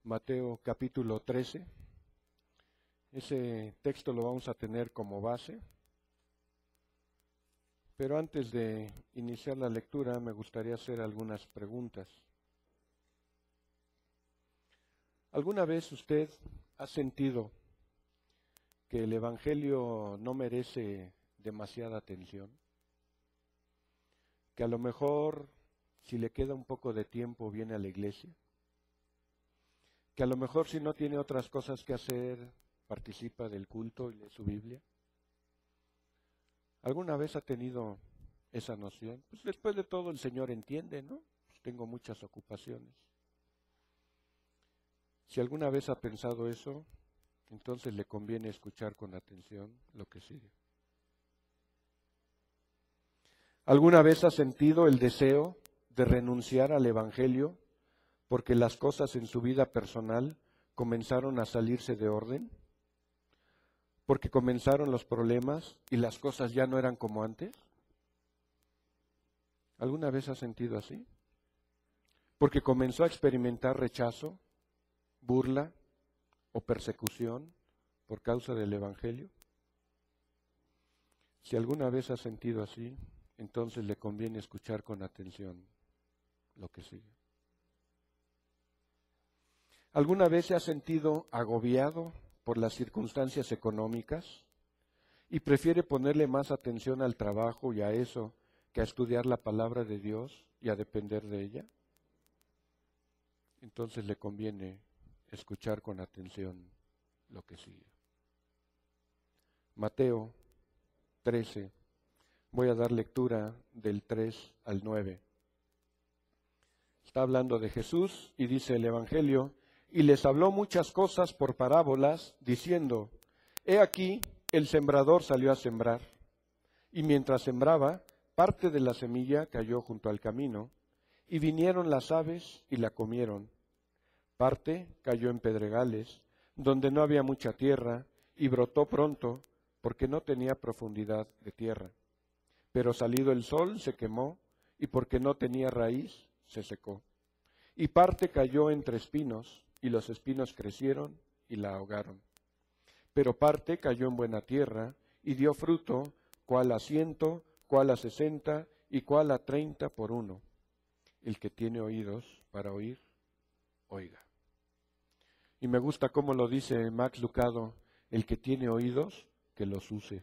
Mateo capítulo 13. Ese texto lo vamos a tener como base. Pero antes de iniciar la lectura me gustaría hacer algunas preguntas. ¿Alguna vez usted ha sentido que el Evangelio no merece demasiada atención? Que a lo mejor, si le queda un poco de tiempo, viene a la iglesia. Que a lo mejor, si no tiene otras cosas que hacer, participa del culto y lee su Biblia. ¿Alguna vez ha tenido esa noción? Pues después de todo el Señor entiende, ¿no? Pues tengo muchas ocupaciones. Si alguna vez ha pensado eso, entonces le conviene escuchar con atención lo que sigue. ¿Alguna vez ha sentido el deseo de renunciar al Evangelio porque las cosas en su vida personal comenzaron a salirse de orden? ¿Porque comenzaron los problemas y las cosas ya no eran como antes? ¿Alguna vez ha sentido así? ¿Porque comenzó a experimentar rechazo, burla o persecución por causa del Evangelio? Si alguna vez ha sentido así, entonces le conviene escuchar con atención lo que sigue. ¿Alguna vez se ha sentido agobiado por las circunstancias económicas y prefiere ponerle más atención al trabajo y a eso que a estudiar la palabra de Dios y a depender de ella? Entonces le conviene escuchar con atención lo que sigue. Mateo 13. Voy a dar lectura del 3 al 9. Está hablando de Jesús y dice el Evangelio: y les habló muchas cosas por parábolas, diciendo: he aquí, el sembrador salió a sembrar, y mientras sembraba, parte de la semilla cayó junto al camino, y vinieron las aves y la comieron. Parte cayó en pedregales, donde no había mucha tierra, y brotó pronto, porque no tenía profundidad de tierra. Pero salido el sol se quemó, y porque no tenía raíz, se secó. Y parte cayó entre espinos, y los espinos crecieron y la ahogaron. Pero parte cayó en buena tierra, y dio fruto, cuál a 100, cuál a 60, y cuál a 30 por uno. El que tiene oídos para oír, oiga. Y me gusta cómo lo dice Max Lucado: el que tiene oídos, que los use.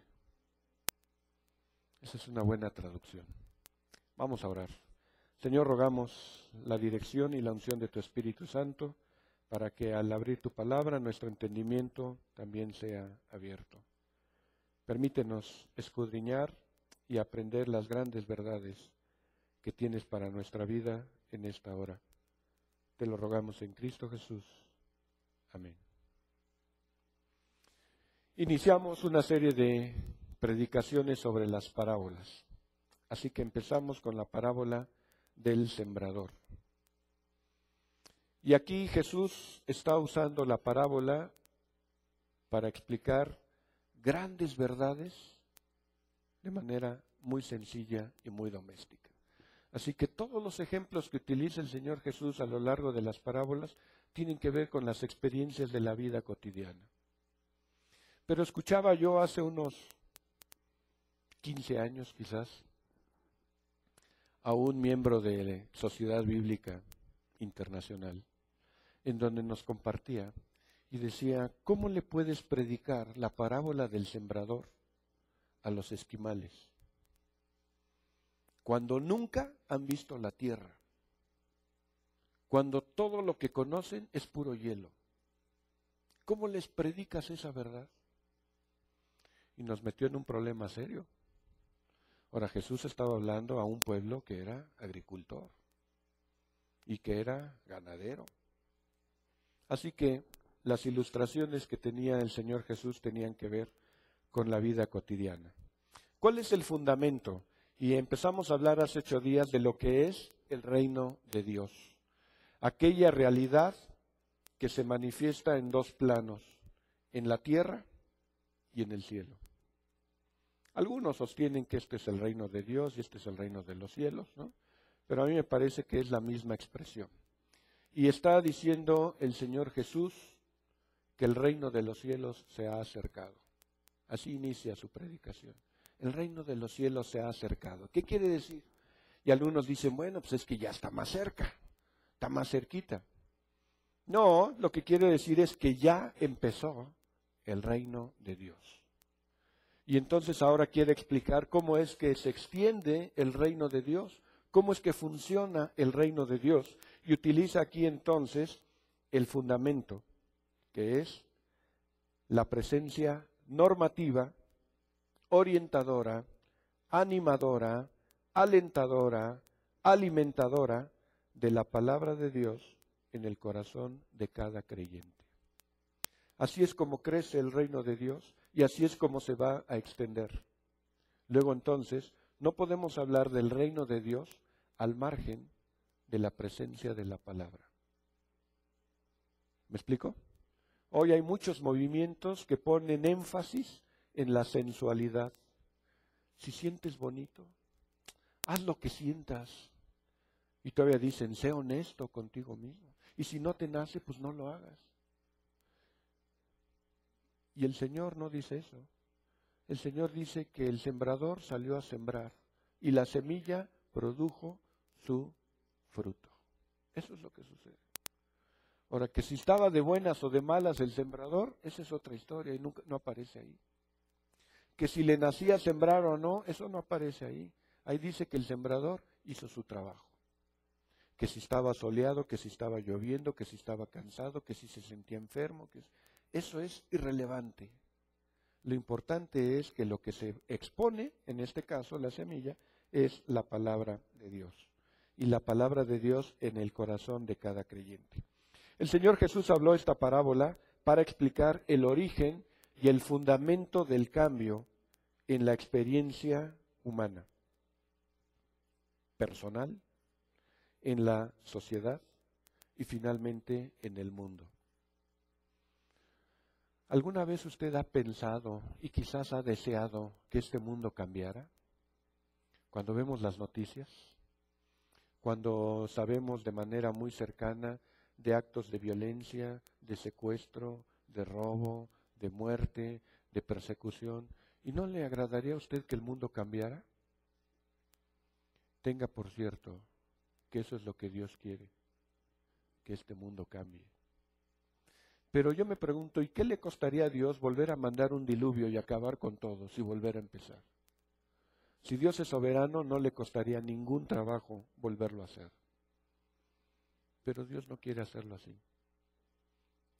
Esa es una buena traducción. Vamos a orar. Señor, rogamos la dirección y la unción de tu Espíritu Santo para que al abrir tu palabra nuestro entendimiento también sea abierto. Permítenos escudriñar y aprender las grandes verdades que tienes para nuestra vida en esta hora. Te lo rogamos en Cristo Jesús. Amén. Iniciamos una serie de predicaciones sobre las parábolas. Así que empezamos con la parábola del sembrador. Y aquí Jesús está usando la parábola para explicar grandes verdades de manera muy sencilla y muy doméstica. Así que todos los ejemplos que utiliza el Señor Jesús a lo largo de las parábolas tienen que ver con las experiencias de la vida cotidiana. Pero escuchaba yo hace unos 15 años quizás a un miembro de Sociedad Bíblica Internacional, en donde nos compartía y decía: ¿cómo le puedes predicar la parábola del sembrador a los esquimales cuando nunca han visto la tierra? Cuando todo lo que conocen es puro hielo. ¿Cómo les predicas esa verdad? Y nos metió en un problema serio. Ahora, Jesús estaba hablando a un pueblo que era agricultor y que era ganadero. Así que las ilustraciones que tenía el Señor Jesús tenían que ver con la vida cotidiana. ¿Cuál es el fundamento? Y empezamos a hablar hace 8 días de lo que es el reino de Dios. Aquella realidad que se manifiesta en 2 planos, en la tierra y en el cielo. Algunos sostienen que este es el reino de Dios y este es el reino de los cielos, ¿no? Pero a mí me parece que es la misma expresión. Y está diciendo el Señor Jesús que el reino de los cielos se ha acercado. Así inicia su predicación. El reino de los cielos se ha acercado. ¿Qué quiere decir? Y algunos dicen, bueno, pues es que ya está más cerca, está más cerquita. No, lo que quiere decir es que ya empezó el reino de Dios. Y entonces ahora quiere explicar cómo es que se extiende el reino de Dios, cómo es que funciona el reino de Dios. Y utiliza aquí entonces el fundamento, que es la presencia normativa, orientadora, animadora, alentadora, alimentadora de la palabra de Dios en el corazón de cada creyente. Así es como crece el reino de Dios y así es como se va a extender. Luego entonces, no podemos hablar del reino de Dios al margen de la presencia de la palabra. ¿Me explico? Hoy hay muchos movimientos que ponen énfasis en la sensualidad. Si sientes bonito, haz lo que sientas. Y todavía dicen, sé honesto contigo mismo. Y si no te nace, pues no lo hagas. Y el Señor no dice eso. El Señor dice que el sembrador salió a sembrar y la semilla produjo su fruto. Eso es lo que sucede. Ahora, que si estaba de buenas o de malas el sembrador, esa es otra historia y nunca, no aparece ahí. Que si le nacía sembrar o no, eso no aparece ahí. Ahí dice que el sembrador hizo su trabajo. Que si estaba soleado, que si estaba lloviendo, que si estaba cansado, que si se sentía enfermo. Eso es irrelevante. Lo importante es que lo que se expone, en este caso la semilla, es la palabra de Dios. Y la palabra de Dios en el corazón de cada creyente. El Señor Jesús habló esta parábola para explicar el origen y el fundamento del cambio en la experiencia humana, personal, en la sociedad y finalmente en el mundo. ¿Alguna vez usted ha pensado y quizás ha deseado que este mundo cambiara? Cuando vemos las noticias, cuando sabemos de manera muy cercana de actos de violencia, de secuestro, de robo, de muerte, de persecución, ¿y no le agradaría a usted que el mundo cambiara? Tenga por cierto que eso es lo que Dios quiere, que este mundo cambie. Pero yo me pregunto, ¿y qué le costaría a Dios volver a mandar un diluvio y acabar con todos y volver a empezar? Si Dios es soberano, no le costaría ningún trabajo volverlo a hacer. Pero Dios no quiere hacerlo así.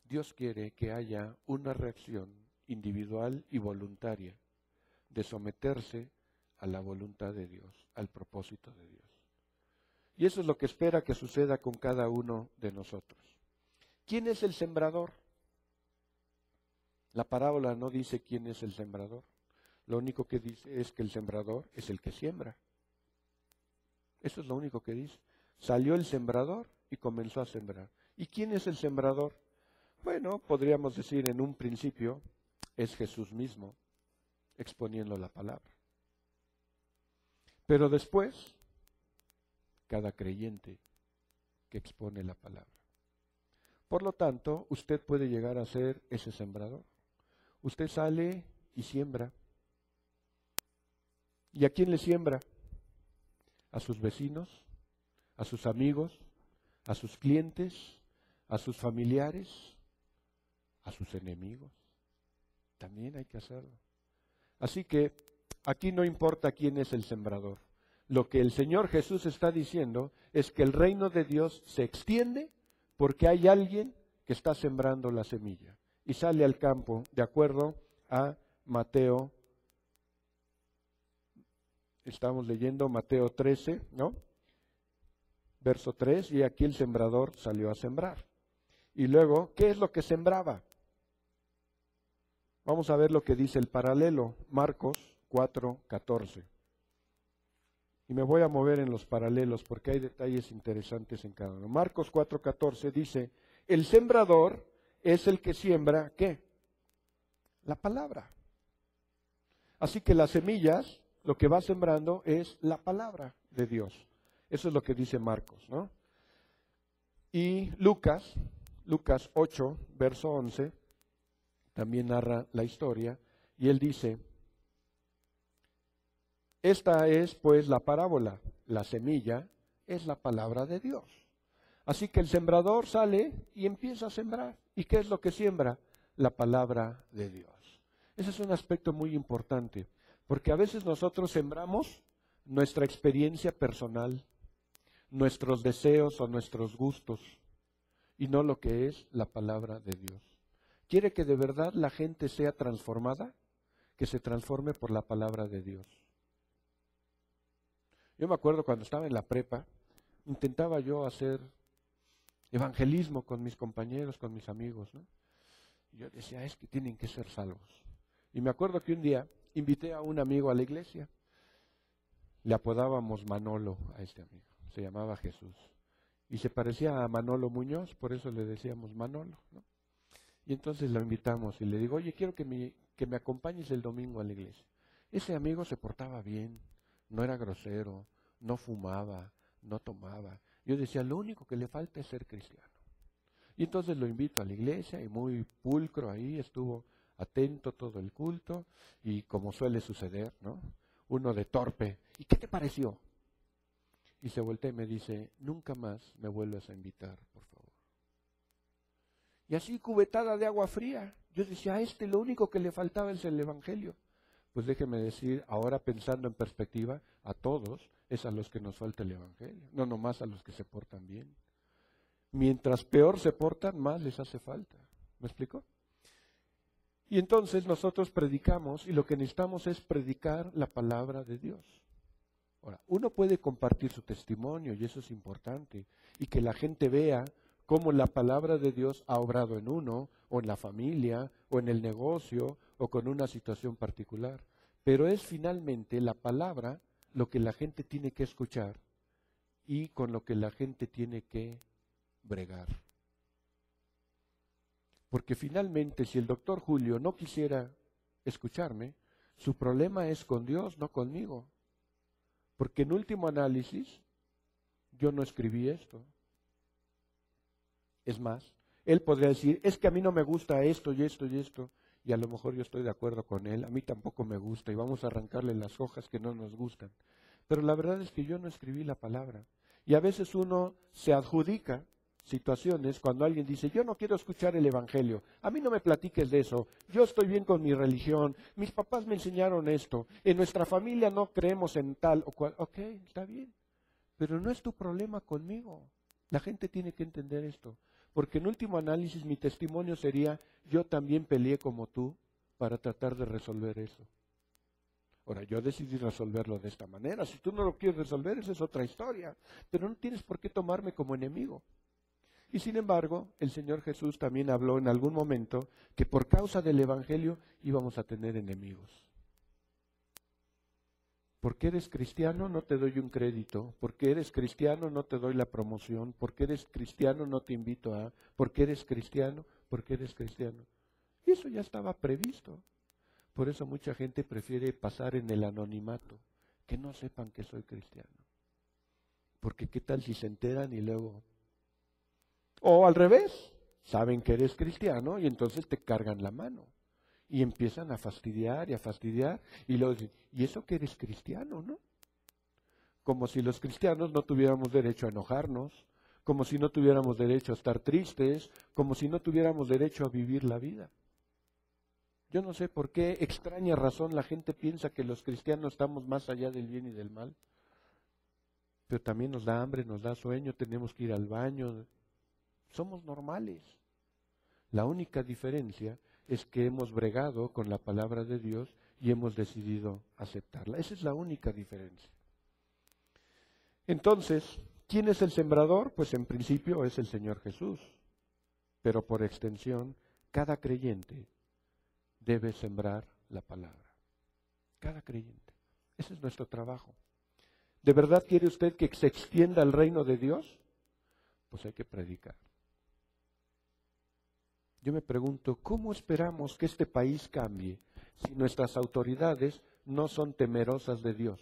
Dios quiere que haya una reacción individual y voluntaria de someterse a la voluntad de Dios, al propósito de Dios. Y eso es lo que espera que suceda con cada uno de nosotros. ¿Quién es el sembrador? La parábola no dice quién es el sembrador. Lo único que dice es que el sembrador es el que siembra. Eso es lo único que dice. Salió el sembrador y comenzó a sembrar. ¿Y quién es el sembrador? Bueno, podríamos decir en un principio es Jesús mismo exponiendo la palabra. Pero después, cada creyente que expone la palabra. Por lo tanto, usted puede llegar a ser ese sembrador. Usted sale y siembra. ¿Y a quién le siembra? A sus vecinos, a sus amigos, a sus clientes, a sus familiares, a sus enemigos. También hay que hacerlo. Así que aquí no importa quién es el sembrador. Lo que el Señor Jesús está diciendo es que el reino de Dios se extiende porque hay alguien que está sembrando la semilla y sale al campo de acuerdo a Mateo. Estamos leyendo Mateo 13, ¿no? Verso 3, y aquí el sembrador salió a sembrar. Y luego, ¿qué es lo que sembraba? Vamos a ver lo que dice el paralelo, Marcos 4:14. Y me voy a mover en los paralelos porque hay detalles interesantes en cada uno. Marcos 4:14 dice, el sembrador es el que siembra, ¿qué? La palabra. Así que las semillas, lo que va sembrando es la palabra de Dios. Eso es lo que dice Marcos, ¿no? Y Lucas 8, verso 11, también narra la historia, y él dice, esta es pues la parábola, la semilla es la palabra de Dios. Así que el sembrador sale y empieza a sembrar. ¿Y qué es lo que siembra? La palabra de Dios. Ese es un aspecto muy importante, porque a veces nosotros sembramos nuestra experiencia personal, nuestros deseos o nuestros gustos, y no lo que es la palabra de Dios. ¿Quiere que de verdad la gente sea transformada? Que se transforme por la palabra de Dios. Yo me acuerdo cuando estaba en la prepa, intentaba yo hacer evangelismo con mis compañeros, con mis amigos, ¿no? Y yo decía, es que tienen que ser salvos. Y me acuerdo que un día invité a un amigo a la iglesia. Le apodábamos Manolo a este amigo. Se llamaba Jesús. Y se parecía a Manolo Muñoz, por eso le decíamos Manolo, ¿no? Y entonces lo invitamos y le digo, oye, quiero que me acompañes el domingo a la iglesia. Ese amigo se portaba bien, no era grosero, no fumaba, no tomaba. Yo decía, lo único que le falta es ser cristiano. Y entonces lo invito a la iglesia y muy pulcro ahí, estuvo atento todo el culto y como suele suceder, ¿no? Uno de torpe, ¿y qué te pareció? Y se voltea y me dice, nunca más me vuelvas a invitar, por favor. Y así cubetada de agua fría. Yo decía, a este lo único que le faltaba es el evangelio. Pues déjeme decir, ahora pensando en perspectiva, a todos es a los que nos falta el evangelio, no nomás a los que se portan bien. Mientras peor se portan, más les hace falta. ¿Me explico? Y entonces nosotros predicamos y lo que necesitamos es predicar la palabra de Dios. Ahora, uno puede compartir su testimonio y eso es importante y que la gente vea cómo la palabra de Dios ha obrado en uno o en la familia o en el negocio o con una situación particular. Pero es finalmente la palabra lo que la gente tiene que escuchar y con lo que la gente tiene que bregar. Porque finalmente, si el doctor Julio no quisiera escucharme, su problema es con Dios, no conmigo. Porque en último análisis, yo no escribí esto. Es más, él podría decir, es que a mí no me gusta esto y esto y esto, y a lo mejor yo estoy de acuerdo con él, a mí tampoco me gusta, y vamos a arrancarle las hojas que no nos gustan. Pero la verdad es que yo no escribí la palabra. Y a veces uno se adjudica situaciones cuando alguien dice, yo no quiero escuchar el evangelio, a mí no me platiques de eso, yo estoy bien con mi religión, mis papás me enseñaron esto, en nuestra familia no creemos en tal o cual. Ok, está bien, pero no es tu problema conmigo. La gente tiene que entender esto, porque en último análisis mi testimonio sería, yo también peleé como tú para tratar de resolver eso. Ahora, yo decidí resolverlo de esta manera, si tú no lo quieres resolver, esa es otra historia, pero no tienes por qué tomarme como enemigo. Y sin embargo, el Señor Jesús también habló en algún momento que por causa del Evangelio íbamos a tener enemigos. Porque eres cristiano no te doy un crédito, porque eres cristiano no te doy la promoción, porque eres cristiano no te invito a, porque eres cristiano, porque eres cristiano. Y eso ya estaba previsto. Por eso mucha gente prefiere pasar en el anonimato, que no sepan que soy cristiano. Porque qué tal si se enteran y luego... O al revés, saben que eres cristiano y entonces te cargan la mano. Y empiezan a fastidiar y luego dicen, ¿y eso que eres cristiano, no? Como si los cristianos no tuviéramos derecho a enojarnos, como si no tuviéramos derecho a estar tristes, como si no tuviéramos derecho a vivir la vida. Yo no sé por qué extraña razón la gente piensa que los cristianos estamos más allá del bien y del mal. Pero también nos da hambre, nos da sueño, tenemos que ir al baño. Somos normales. La única diferencia es que hemos bregado con la palabra de Dios y hemos decidido aceptarla. Esa es la única diferencia. Entonces, ¿quién es el sembrador? Pues en principio es el Señor Jesús. Pero por extensión, cada creyente debe sembrar la palabra. Cada creyente. Ese es nuestro trabajo. ¿De verdad quiere usted que se extienda el reino de Dios? Pues hay que predicar. Yo me pregunto, ¿cómo esperamos que este país cambie si nuestras autoridades no son temerosas de Dios?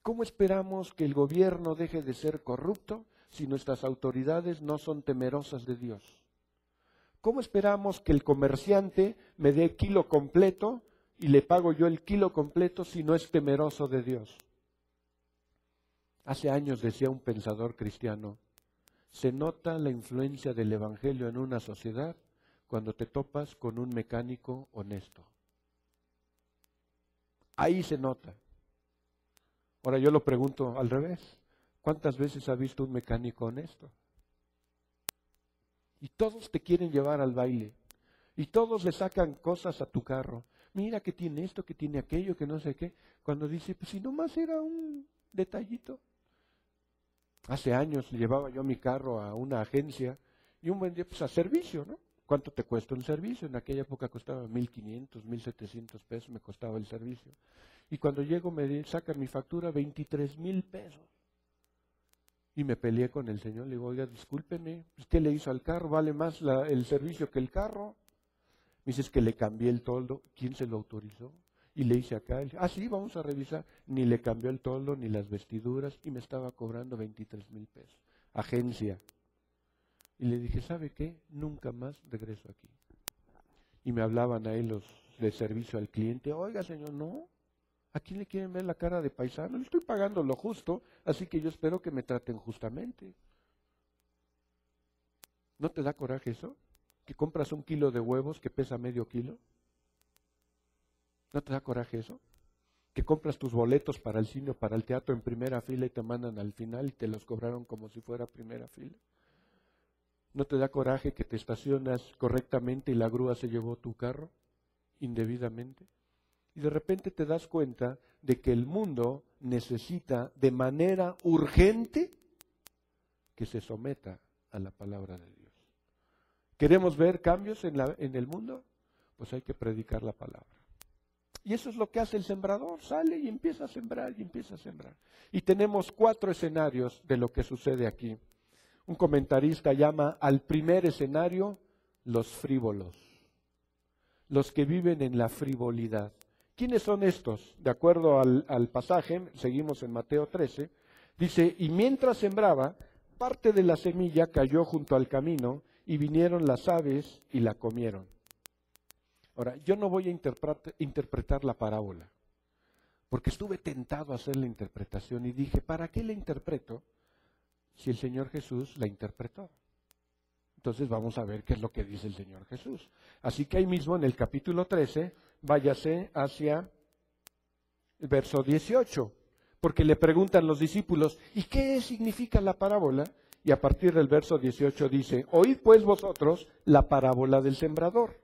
¿Cómo esperamos que el gobierno deje de ser corrupto si nuestras autoridades no son temerosas de Dios? ¿Cómo esperamos que el comerciante me dé kilo completo y le pago yo el kilo completo si no es temeroso de Dios? Hace años decía un pensador cristiano, se nota la influencia del Evangelio en una sociedad cuando te topas con un mecánico honesto. Ahí se nota. Ahora yo lo pregunto al revés, ¿cuántas veces ha visto un mecánico honesto? Y todos te quieren llevar al baile, y todos le sacan cosas a tu carro. Mira que tiene esto, que tiene aquello, que no sé qué. Cuando dice, pues si nomás era un detallito. Hace años llevaba yo mi carro a una agencia y un buen día, pues a servicio, ¿no? ¿Cuánto te cuesta un servicio? En aquella época costaba 1,500, 1,700 pesos, me costaba el servicio. Y cuando llego me sacan mi factura 23,000 pesos. Y me peleé con el señor, le digo, oiga, discúlpeme, ¿qué le hizo al carro? ¿Vale más el servicio que el carro? Me dice, es que le cambié el toldo. ¿Quién se lo autorizó? Y le hice acá, sí, vamos a revisar. Ni le cambió el toldo, ni las vestiduras, y me estaba cobrando 23,000 pesos. Agencia. Y le dije, ¿sabe qué? Nunca más regreso aquí. Y me hablaban ahí los de servicio al cliente, oiga señor, no, ¿a quién le quieren ver la cara de paisano? Le estoy pagando lo justo, así que yo espero que me traten justamente. ¿No te da coraje eso? ¿Que compras 1 kilo de huevos que pesa medio kilo? ¿No te da coraje eso? ¿Que compras tus boletos para el cine o para el teatro en primera fila y te mandan al final y te los cobraron como si fuera primera fila? ¿No te da coraje que te estacionas correctamente y la grúa se llevó tu carro indebidamente? Y de repente te das cuenta de que el mundo necesita de manera urgente que se someta a la palabra de Dios. ¿Queremos ver cambios en el mundo? Pues hay que predicar la palabra. Y eso es lo que hace el sembrador, sale y empieza a sembrar y empieza a sembrar. Y tenemos 4 escenarios de lo que sucede aquí. Un comentarista llama al primer escenario los frívolos, los que viven en la frivolidad. ¿Quiénes son estos? De acuerdo al pasaje, seguimos en Mateo 13, dice, y mientras sembraba, parte de la semilla cayó junto al camino y vinieron las aves y la comieron. Ahora, yo no voy a interpretar la parábola, porque estuve tentado a hacer la interpretación y dije, ¿para qué la interpreto si el Señor Jesús la interpretó? Entonces vamos a ver qué es lo que dice el Señor Jesús. Así que ahí mismo en el capítulo 13, váyase hacia el verso 18, porque le preguntan los discípulos, ¿y qué significa la parábola? Y a partir del verso 18 dice, oíd pues vosotros la parábola del sembrador.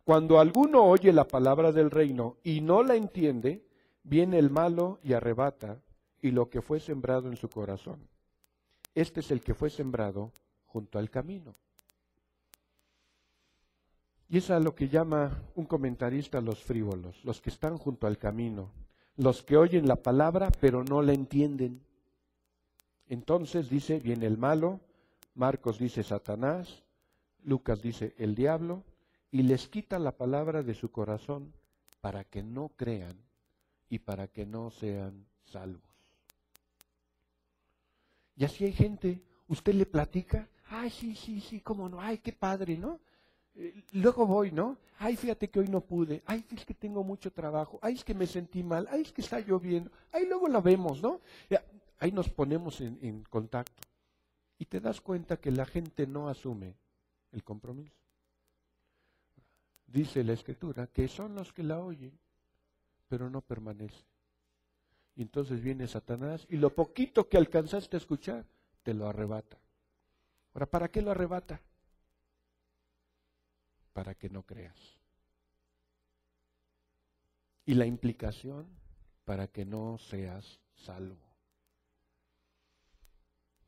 Cuando alguno oye la palabra del reino y no la entiende, viene el malo y arrebata y lo que fue sembrado en su corazón. Este es el que fue sembrado junto al camino. Y es a lo que llama un comentarista los frívolos, los que están junto al camino, los que oyen la palabra pero no la entienden. Entonces dice, viene el malo, Marcos dice Satanás, Lucas dice el diablo, y les quita la palabra de su corazón para que no crean y para que no sean salvos. Y así hay gente, usted le platica, ay, sí, cómo no, ay, qué padre, ¿no? Luego voy, ¿no? Ay, fíjate que hoy no pude, ay, es que tengo mucho trabajo, ay, es que me sentí mal, ay, es que está lloviendo, ay, luego la vemos, ¿no? Ahí nos ponemos en contacto. Y te das cuenta que la gente no asume el compromiso. Dice la Escritura que son los que la oyen, pero no permanecen. Y entonces viene Satanás y lo poquito que alcanzaste a escuchar, te lo arrebata. Ahora, ¿para qué lo arrebata? Para que no creas. Y la implicación, para que no seas salvo.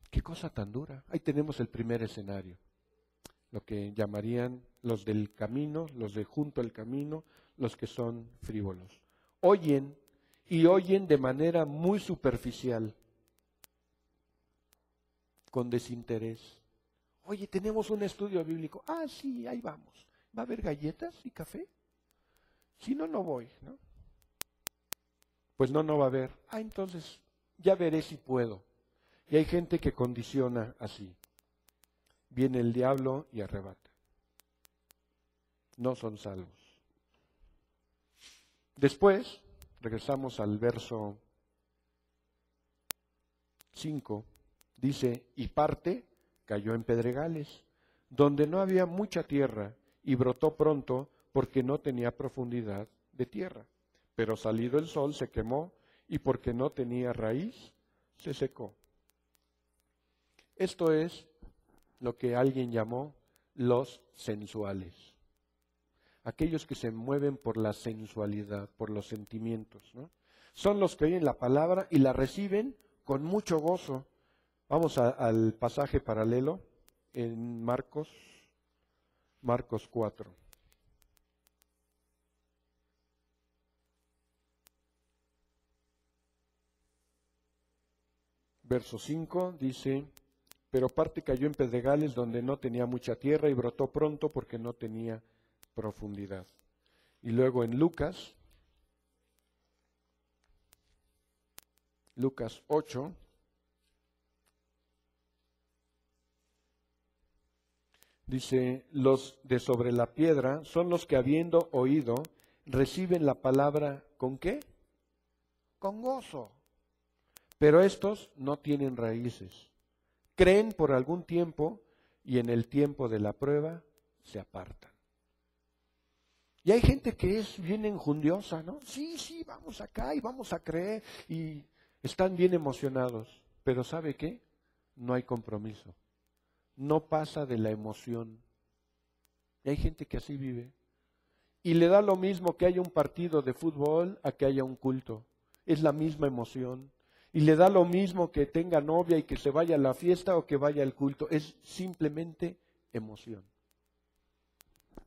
Qué cosa tan dura. Ahí tenemos el primer escenario. Lo que llamarían los del camino, los de junto al camino, los que son frívolos. Oyen y oyen de manera muy superficial, con desinterés. Oye, tenemos un estudio bíblico. Ah, sí, ahí vamos. ¿Va a haber galletas y café? Si no, no voy, ¿no? Pues no va a haber. Entonces ya veré si puedo. Y hay gente que condiciona así. Viene el diablo y arrebata. No son salvos. Después, regresamos al verso 5, dice, y parte cayó en pedregales, donde no había mucha tierra, y brotó pronto porque no tenía profundidad de tierra. Pero salido el sol se quemó, y porque no tenía raíz, se secó. Esto es lo que alguien llamó los sensuales. Aquellos que se mueven por la sensualidad, por los sentimientos, ¿no? Son los que oyen la palabra y la reciben con mucho gozo. Vamos al pasaje paralelo en Marcos 4. Verso 5 dice, pero parte cayó en pedregales donde no tenía mucha tierra y brotó pronto porque no tenía profundidad. Y luego en Lucas 8, dice, los de sobre la piedra son los que habiendo oído, reciben la palabra, ¿con qué? Con gozo. Pero estos no tienen raíces. Creen por algún tiempo y en el tiempo de la prueba se apartan. Y hay gente que es bien enjundiosa, ¿no? Sí, vamos acá y vamos a creer y están bien emocionados. Pero ¿sabe qué? No hay compromiso. No pasa de la emoción. Y hay gente que así vive. Y le da lo mismo que haya un partido de fútbol a que haya un culto. Es la misma emoción. Y le da lo mismo que tenga novia y que se vaya a la fiesta o que vaya al culto. Es simplemente emoción.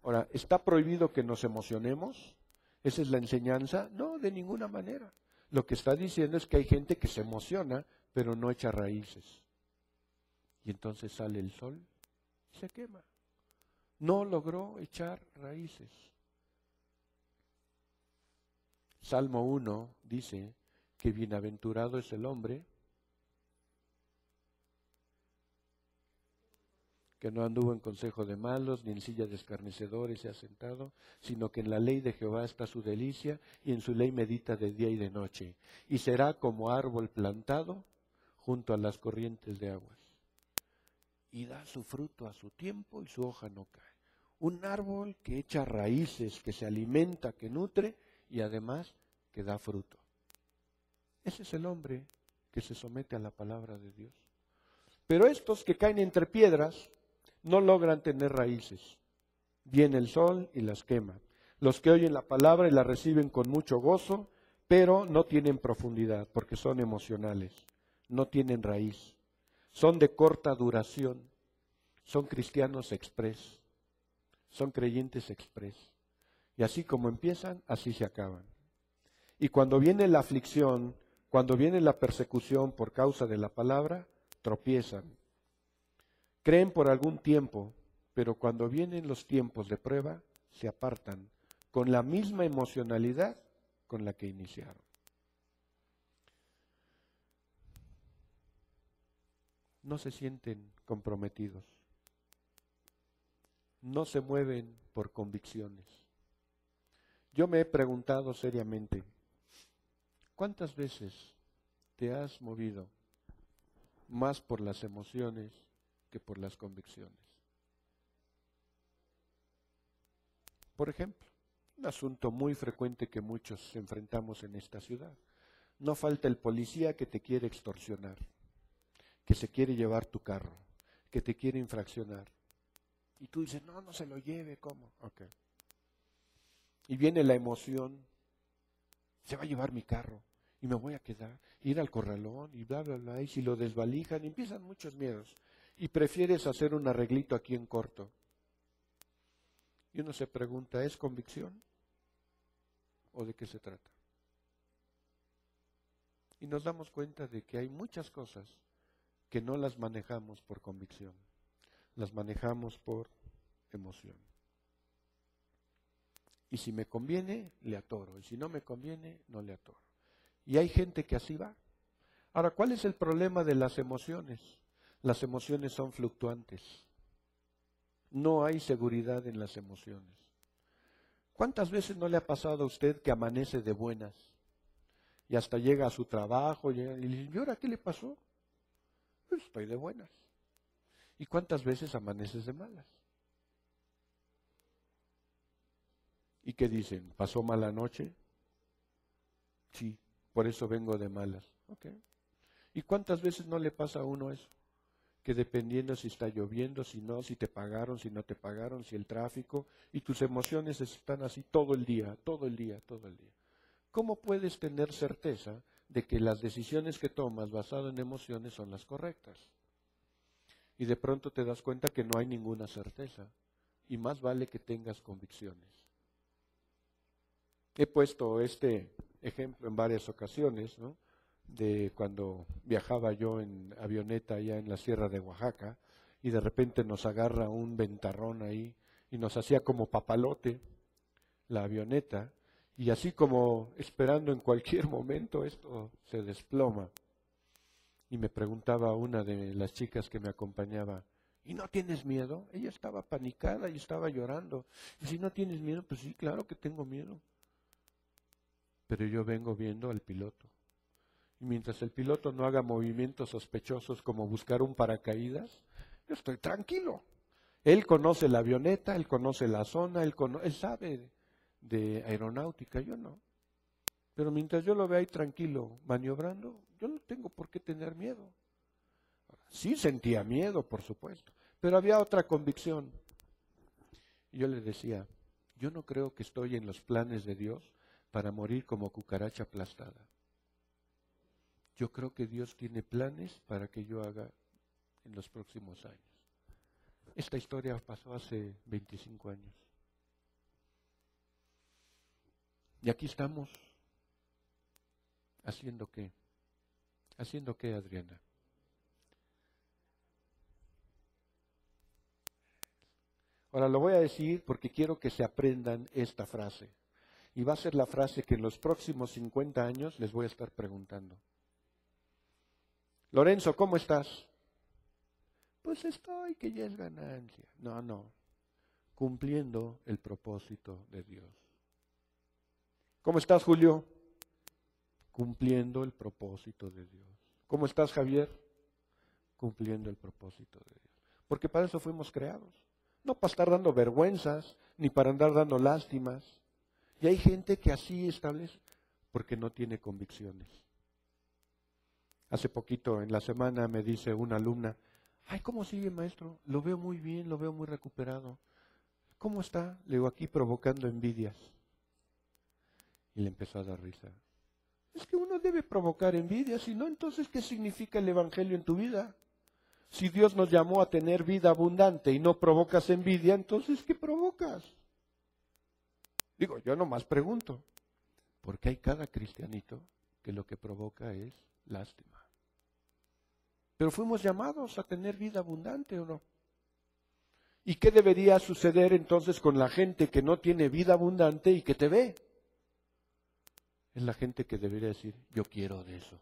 Ahora, ¿está prohibido que nos emocionemos? ¿Esa es la enseñanza? No, de ninguna manera. Lo que está diciendo es que hay gente que se emociona, pero no echa raíces. Y entonces sale el sol y se quema. No logró echar raíces. Salmo 1 dice que bienaventurado es el hombre que no anduvo en consejo de malos, ni en silla de escarnecedores se ha sentado, sino que en la ley de Jehová está su delicia, y en su ley medita de día y de noche. Y será como árbol plantado junto a las corrientes de aguas. Y da su fruto a su tiempo y su hoja no cae. Un árbol que echa raíces, que se alimenta, que nutre y además que da fruto. Ese es el hombre que se somete a la palabra de Dios. Pero estos que caen entre piedras no logran tener raíces. Viene el sol y las quema. Los que oyen la palabra y la reciben con mucho gozo, pero no tienen profundidad porque son emocionales, no tienen raíz, son de corta duración, son cristianos express, son creyentes express. Y así como empiezan, así se acaban. Y cuando viene la aflicción, cuando viene la persecución por causa de la palabra, tropiezan. Creen por algún tiempo, pero cuando vienen los tiempos de prueba, se apartan con la misma emocionalidad con la que iniciaron. No se sienten comprometidos. No se mueven por convicciones. Yo me he preguntado seriamente, ¿cuántas veces te has movido más por las emociones que por las convicciones? Por ejemplo, un asunto muy frecuente que muchos enfrentamos en esta ciudad. No falta el policía que te quiere extorsionar, que se quiere llevar tu carro, que te quiere infraccionar. Y tú dices, no se lo lleve, ¿cómo? Okay. Y viene la emoción, se va a llevar mi carro y me voy a quedar, ir al corralón y bla, bla, bla. Y si lo desvalijan, empiezan muchos miedos. Y prefieres hacer un arreglito aquí en corto. Y uno se pregunta, ¿es convicción? ¿O de qué se trata? Y nos damos cuenta de que hay muchas cosas que no las manejamos por convicción, las manejamos por emoción. Y si me conviene, le atoro. Y si no me conviene, no le atoro. Y hay gente que así va. Ahora, ¿cuál es el problema de las emociones? Las emociones son fluctuantes. No hay seguridad en las emociones. ¿Cuántas veces no le ha pasado a usted que amanece de buenas? Y hasta llega a su trabajo y le dice, ¿y ahora qué le pasó? Pues estoy de buenas. ¿Y cuántas veces amaneces de malas? ¿Y qué dicen? ¿Pasó mala noche? Sí, por eso vengo de malas. Okay. ¿Y cuántas veces no le pasa a uno eso? Que dependiendo si está lloviendo, si no, si te pagaron, si no te pagaron, si el tráfico, y tus emociones están así todo el día, todo el día, todo el día. ¿Cómo puedes tener certeza de que las decisiones que tomas basadas en emociones son las correctas? Y de pronto te das cuenta que no hay ninguna certeza, y más vale que tengas convicciones. He puesto este ejemplo en varias ocasiones, ¿no? De cuando viajaba yo en avioneta allá en la Sierra de Oaxaca y de repente nos agarra un ventarrón ahí y nos hacía como papalote la avioneta y así como esperando en cualquier momento esto se desploma. Y me preguntaba una de las chicas que me acompañaba, ¿y no tienes miedo? Ella estaba panicada y estaba llorando. Y si no tienes miedo, pues sí, claro que tengo miedo. Pero yo vengo viendo al piloto. Y mientras el piloto no haga movimientos sospechosos como buscar un paracaídas, yo estoy tranquilo. Él conoce la avioneta, él conoce la zona, él sabe de aeronáutica, yo no. Pero mientras yo lo vea ahí tranquilo, maniobrando, yo no tengo por qué tener miedo. Sí sentía miedo, por supuesto, pero había otra convicción. Y yo le decía, yo no creo que estoy en los planes de Dios para morir como cucaracha aplastada. Yo creo que Dios tiene planes para que yo haga en los próximos años. Esta historia pasó hace 25 años. Y aquí estamos. ¿Haciendo qué? ¿Haciendo qué, Adriana? Ahora lo voy a decir porque quiero que se aprendan esta frase. Y va a ser la frase que en los próximos 50 años les voy a estar preguntando. Lorenzo, ¿cómo estás? Pues estoy, que ya es ganancia. No, cumpliendo el propósito de Dios. ¿Cómo estás, Julio? Cumpliendo el propósito de Dios. ¿Cómo estás, Javier? Cumpliendo el propósito de Dios. Porque para eso fuimos creados. No para estar dando vergüenzas, ni para andar dando lástimas. Y hay gente que así establece, porque no tiene convicciones. Hace poquito, en la semana, me dice una alumna, ay, ¿cómo sigue, maestro? Lo veo muy bien, lo veo muy recuperado. ¿Cómo está? Le digo, aquí provocando envidias. Y le empezó a dar risa. Es que uno debe provocar envidia, si no, entonces, ¿qué significa el Evangelio en tu vida? Si Dios nos llamó a tener vida abundante y no provocas envidia, entonces, ¿qué provocas? Digo, yo nomás pregunto, porque hay cada cristianito que lo que provoca es lástima. Pero fuimos llamados a tener vida abundante, ¿o no? ¿Y qué debería suceder entonces con la gente que no tiene vida abundante y que te ve? Es la gente que debería decir, yo quiero de eso.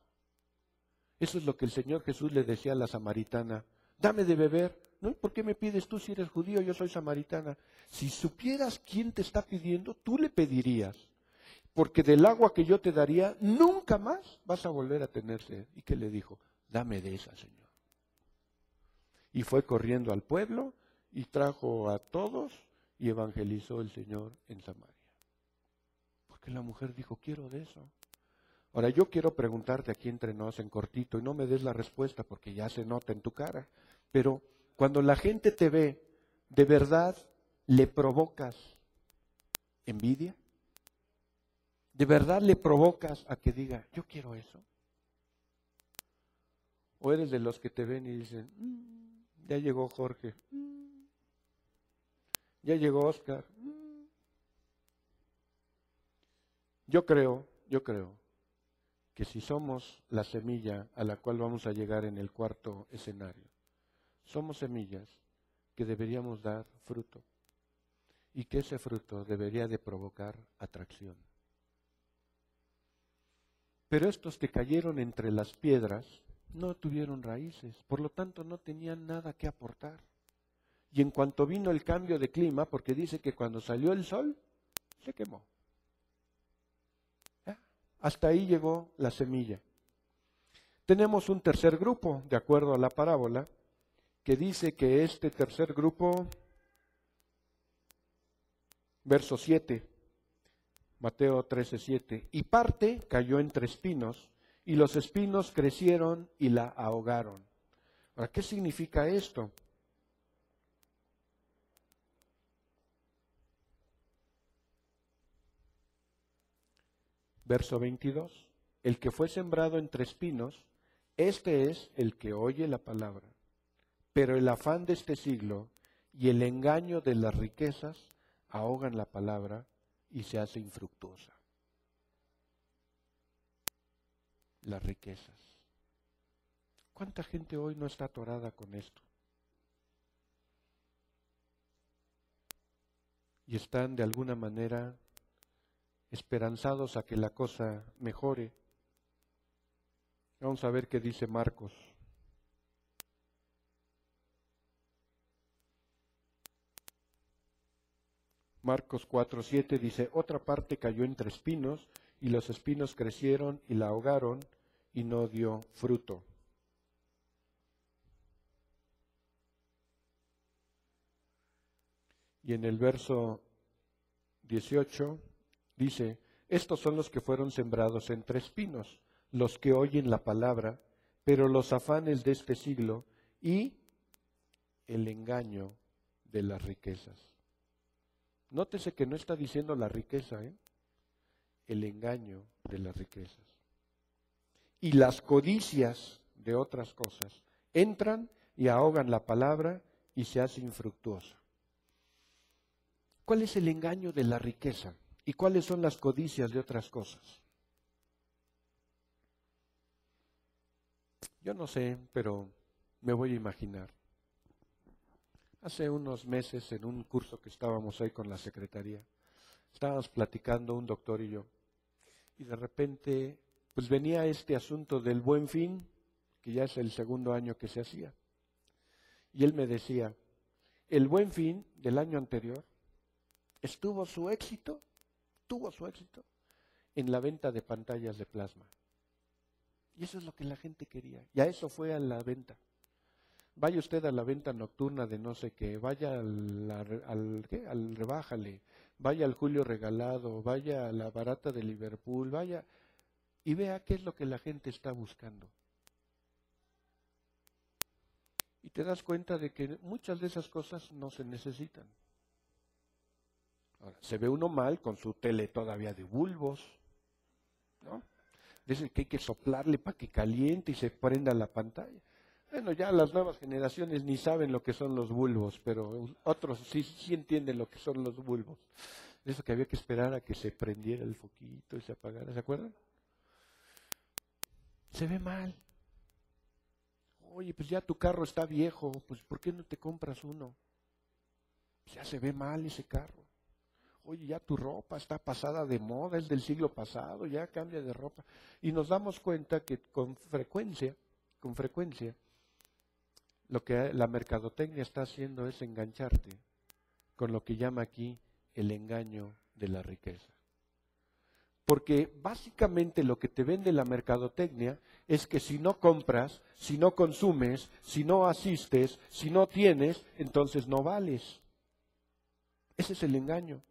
Eso es lo que el Señor Jesús le decía a la samaritana, dame de beber. ¿No? ¿Por qué me pides tú si eres judío? Yo soy samaritana. Si supieras quién te está pidiendo, tú le pedirías. Porque del agua que yo te daría, nunca más vas a volver a tener sed. ¿Y qué le dijo? Dame de esa, Señor. Y fue corriendo al pueblo y trajo a todos y evangelizó el Señor en Samaria. Porque la mujer dijo, quiero de eso. Ahora yo quiero preguntarte aquí entre nos en cortito y no me des la respuesta porque ya se nota en tu cara. Pero cuando la gente te ve, ¿de verdad le provocas envidia? ¿De verdad le provocas a que diga, yo quiero eso? ¿O eres de los que te ven y dicen, ya llegó Jorge, ya llegó Oscar? Yo creo que si somos la semilla a la cual vamos a llegar en el cuarto escenario, somos semillas que deberíamos dar fruto. y que ese fruto debería de provocar atracción. Pero estos que cayeron entre las piedras no tuvieron raíces, por lo tanto no tenían nada que aportar. Y en cuanto vino el cambio de clima, porque dice que cuando salió el sol, se quemó. Hasta ahí llegó la semilla. Tenemos un tercer grupo, de acuerdo a la parábola, que dice que este tercer grupo, verso 7, Mateo 13:7, y parte cayó entre espinos, y los espinos crecieron y la ahogaron. Ahora, ¿qué significa esto? Verso 22, el que fue sembrado entre espinos, este es el que oye la palabra, pero el afán de este siglo y el engaño de las riquezas ahogan la palabra y se hace infructuosa. Las riquezas. ¿Cuánta gente hoy no está atorada con esto? Y están de alguna manera esperanzados a que la cosa mejore. Vamos a ver qué dice Marcos. Marcos 4:7 dice, otra parte cayó entre espinos, y los espinos crecieron y la ahogaron, y no dio fruto. Y en el verso 18 dice, estos son los que fueron sembrados entre espinos, los que oyen la palabra, pero los afanes de este siglo y el engaño de las riquezas. Nótese que no está diciendo la riqueza, el engaño de las riquezas. Y las codicias de otras cosas entran y ahogan la palabra y se hace infructuosa. ¿Cuál es el engaño de la riqueza? ¿Y cuáles son las codicias de otras cosas? Yo no sé, pero me voy a imaginar. Hace unos meses, en un curso que estábamos ahí con la secretaría, estábamos platicando un doctor y yo, y de repente, pues venía este asunto del Buen Fin, que ya es el segundo año que se hacía. Y él me decía, el Buen Fin del año anterior tuvo su éxito en la venta de pantallas de plasma. Y eso es lo que la gente quería. Y a eso fue a la venta. Vaya usted a la venta nocturna de no sé qué, vaya al rebájale, vaya al Julio Regalado, vaya a la barata de Liverpool, vaya y vea qué es lo que la gente está buscando. Y te das cuenta de que muchas de esas cosas no se necesitan. Ahora, se ve uno mal con su tele todavía de bulbos, ¿no? Dice que hay que soplarle para que caliente y se prenda la pantalla. Bueno, ya las nuevas generaciones ni saben lo que son los bulbos, pero otros sí entienden lo que son los bulbos. Eso que había que esperar a que se prendiera el foquito y se apagara, ¿se acuerdan? Se ve mal. Oye, pues ya tu carro está viejo, pues ¿por qué no te compras uno? Pues ya se ve mal ese carro. Oye, ya tu ropa está pasada de moda, es del siglo pasado, ya cambia de ropa. Y nos damos cuenta que con frecuencia, lo que la mercadotecnia está haciendo es engancharte con lo que llama aquí el engaño de la riqueza. Porque básicamente lo que te vende la mercadotecnia es que si no compras, si no consumes, si no asistes, si no tienes, entonces no vales. Ese es el engaño.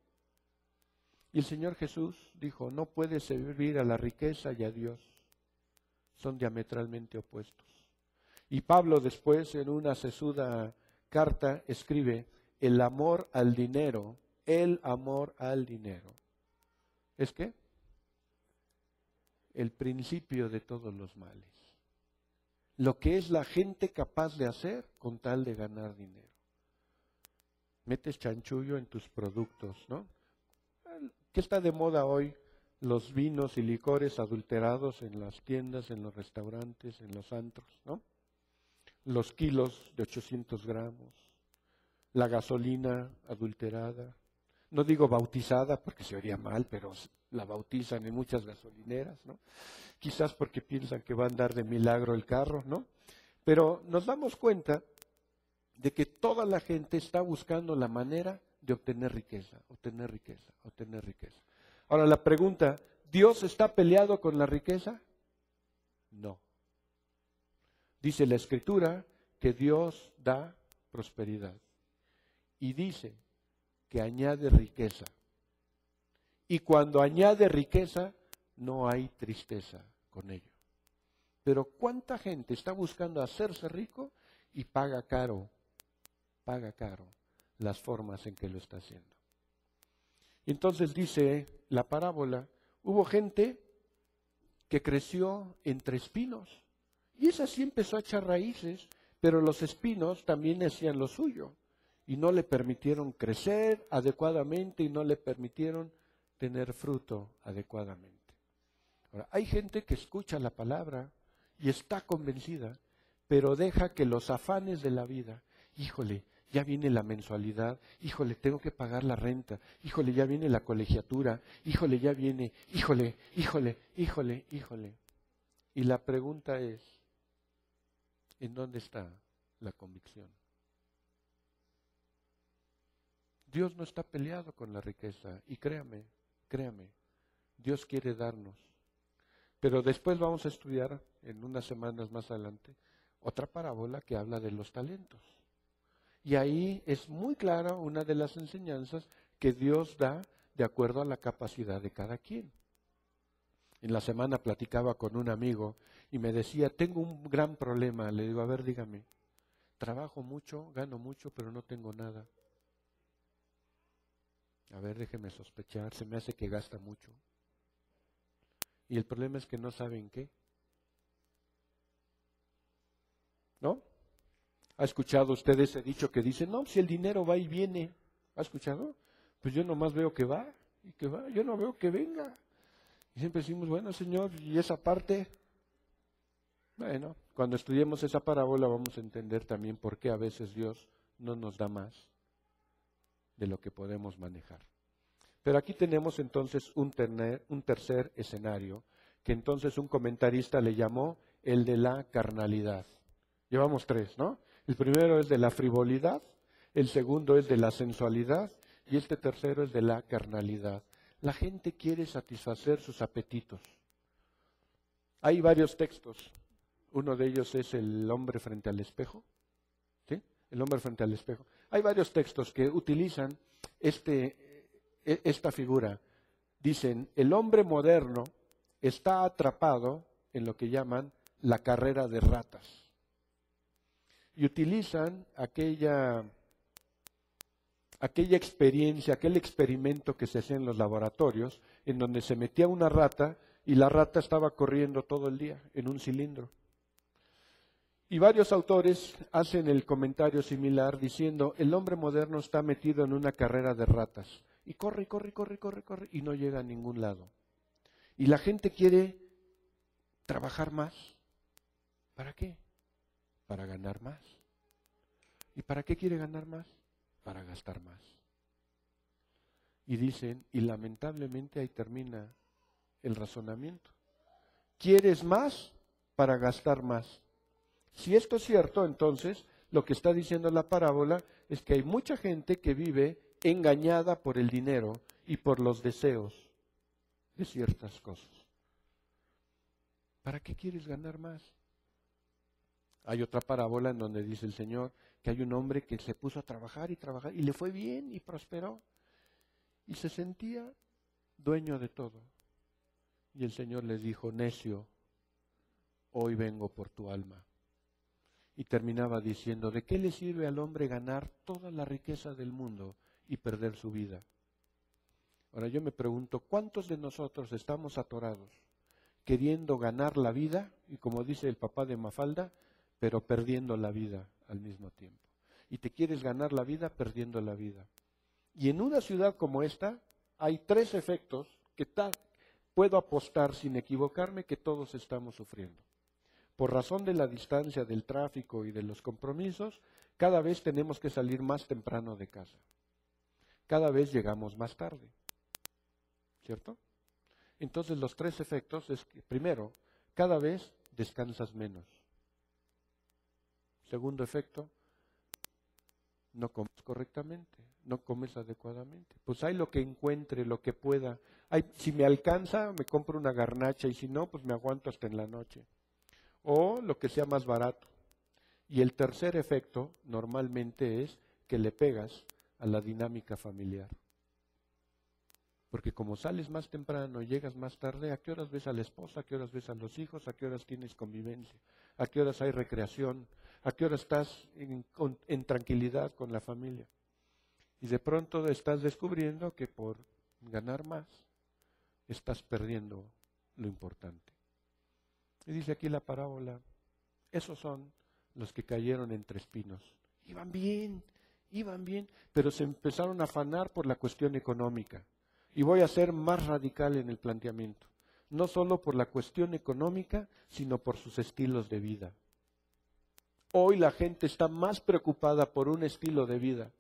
Y el Señor Jesús dijo, no puedes servir a la riqueza y a Dios. Son diametralmente opuestos. Y Pablo después en una sesuda carta escribe, el amor al dinero, ¿es qué? El principio de todos los males. Lo que es la gente capaz de hacer con tal de ganar dinero. Metes chanchullo en tus productos, ¿no? ¿Qué está de moda hoy? Los vinos y licores adulterados en las tiendas, en los restaurantes, en los antros, ¿no? Los kilos de 800 gramos, la gasolina adulterada, no digo bautizada porque se oiría mal, pero la bautizan en muchas gasolineras, ¿no? Quizás porque piensan que va a andar de milagro el carro, ¿no? Pero nos damos cuenta de que toda la gente está buscando la manera de obtener riqueza, obtener riqueza, obtener riqueza. Ahora la pregunta, ¿Dios está peleado con la riqueza? No. Dice la Escritura que Dios da prosperidad y dice que añade riqueza. Y cuando añade riqueza, no hay tristeza con ello. Pero ¿cuánta gente está buscando hacerse rico y paga caro las formas en que lo está haciendo? Entonces dice la parábola, hubo gente que creció entre espinos y esa sí empezó a echar raíces, pero los espinos también hacían lo suyo y no le permitieron crecer adecuadamente y no le permitieron tener fruto adecuadamente. Ahora, hay gente que escucha la palabra y está convencida, pero deja que los afanes de la vida, híjole, ya viene la mensualidad, híjole, tengo que pagar la renta, híjole, ya viene la colegiatura, híjole, ya viene, híjole. Y la pregunta es, ¿en dónde está la convicción? Dios no está peleado con la riqueza y créame, Dios quiere darnos. Pero después vamos a estudiar, en unas semanas más adelante, otra parábola que habla de los talentos. Y ahí es muy clara una de las enseñanzas que Dios da de acuerdo a la capacidad de cada quien. En la semana platicaba con un amigo y me decía, tengo un gran problema. Le digo, a ver, dígame, trabajo mucho, gano mucho, pero no tengo nada. A ver, déjeme sospechar, se me hace que gasta mucho. Y el problema es que no saben qué. ¿No? ¿Ha escuchado usted ese dicho que dice, no, si el dinero va y viene? ¿Ha escuchado? Pues yo nomás veo que va y que va, yo no veo que venga. Y siempre decimos, bueno, Señor, ¿y esa parte? Bueno, cuando estudiemos esa parábola vamos a entender también por qué a veces Dios no nos da más de lo que podemos manejar. Pero aquí tenemos entonces un tercer escenario, que entonces un comentarista le llamó el de la carnalidad. Llevamos tres, ¿no? El primero es de la frivolidad, el segundo es de la sensualidad y este tercero es de la carnalidad. La gente quiere satisfacer sus apetitos. Hay varios textos. Uno de ellos es el hombre frente al espejo. ¿Sí? El hombre frente al espejo. Hay varios textos que utilizan esta figura. Dicen, el hombre moderno está atrapado en lo que llaman la carrera de ratas. Y utilizan aquella experiencia, aquel experimento que se hacía en los laboratorios, en donde se metía una rata y la rata estaba corriendo todo el día en un cilindro. Y varios autores hacen el comentario similar diciendo, el hombre moderno está metido en una carrera de ratas. Y corre, y no llega a ningún lado. Y la gente quiere trabajar más. ¿Para qué? Para ganar más. ¿Y para qué quiere ganar más? Para gastar más. Y dicen, y lamentablemente ahí termina el razonamiento. ¿Quieres más? Para gastar más. Si esto es cierto, entonces lo que está diciendo la parábola es que hay mucha gente que vive engañada por el dinero y por los deseos de ciertas cosas. ¿Para qué quieres ganar más? Hay otra parábola en donde dice el Señor que hay un hombre que se puso a trabajar y le fue bien y prosperó y se sentía dueño de todo. Y el Señor les dijo, necio, hoy vengo por tu alma. Y terminaba diciendo, ¿de qué le sirve al hombre ganar toda la riqueza del mundo y perder su vida? Ahora yo me pregunto, ¿cuántos de nosotros estamos atorados queriendo ganar la vida? Y como dice el papá de Mafalda, pero perdiendo la vida al mismo tiempo. Y te quieres ganar la vida perdiendo la vida. Y en una ciudad como esta hay tres efectos que puedo apostar sin equivocarme que todos estamos sufriendo. Por razón de la distancia, del tráfico y de los compromisos, cada vez tenemos que salir más temprano de casa. cada vez llegamos más tarde, ¿cierto? Entonces los 3 efectos es que, primero, cada vez descansas menos. Segundo efecto, no comes correctamente, no comes adecuadamente. Pues hay lo que encuentre, lo que pueda. Si me alcanza, me compro una garnacha y si no, pues me aguanto hasta en la noche. O lo que sea más barato. Y el tercer efecto normalmente es que le pegas a la dinámica familiar. Porque como sales más temprano y llegas más tarde, ¿a qué horas ves a la esposa? ¿A qué horas ves a los hijos? ¿A qué horas tienes convivencia? ¿A qué horas hay recreación? ¿A qué horas estás en tranquilidad con la familia? Y de pronto estás descubriendo que por ganar más estás perdiendo lo importante. Y dice aquí la parábola, esos son los que cayeron entre espinos. Iban bien, pero se empezaron a afanar por la cuestión económica. Y voy a ser más radical en el planteamiento. No solo por la cuestión económica, sino por sus estilos de vida. Hoy la gente está más preocupada por un estilo de vida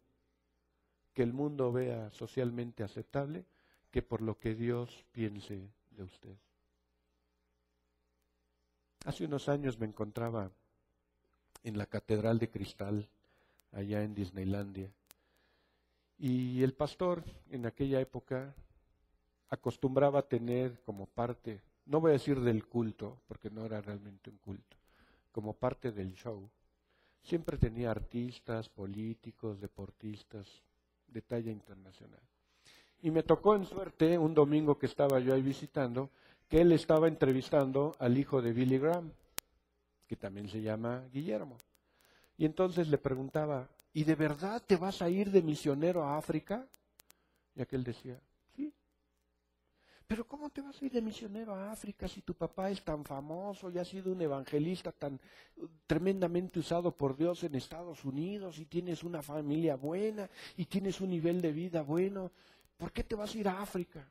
que el mundo vea socialmente aceptable que por lo que Dios piense de usted. Hace unos años me encontraba en la Catedral de Cristal, allá en Disneylandia, y el pastor en aquella época acostumbraba a tener como parte, no voy a decir del culto, porque no era realmente un culto, como parte del show. Siempre tenía artistas, políticos, deportistas, de talla internacional. Y me tocó en suerte, un domingo que estaba yo ahí visitando, que él estaba entrevistando al hijo de Billy Graham, que también se llama Guillermo. Y entonces le preguntaba, ¿y de verdad te vas a ir de misionero a África? Y aquel decía, sí. Pero ¿cómo te vas a ir de misionero a África si tu papá es tan famoso y ha sido un evangelista tan tremendamente usado por Dios en Estados Unidos y tienes una familia buena y tienes un nivel de vida bueno? ¿Por qué te vas a ir a África?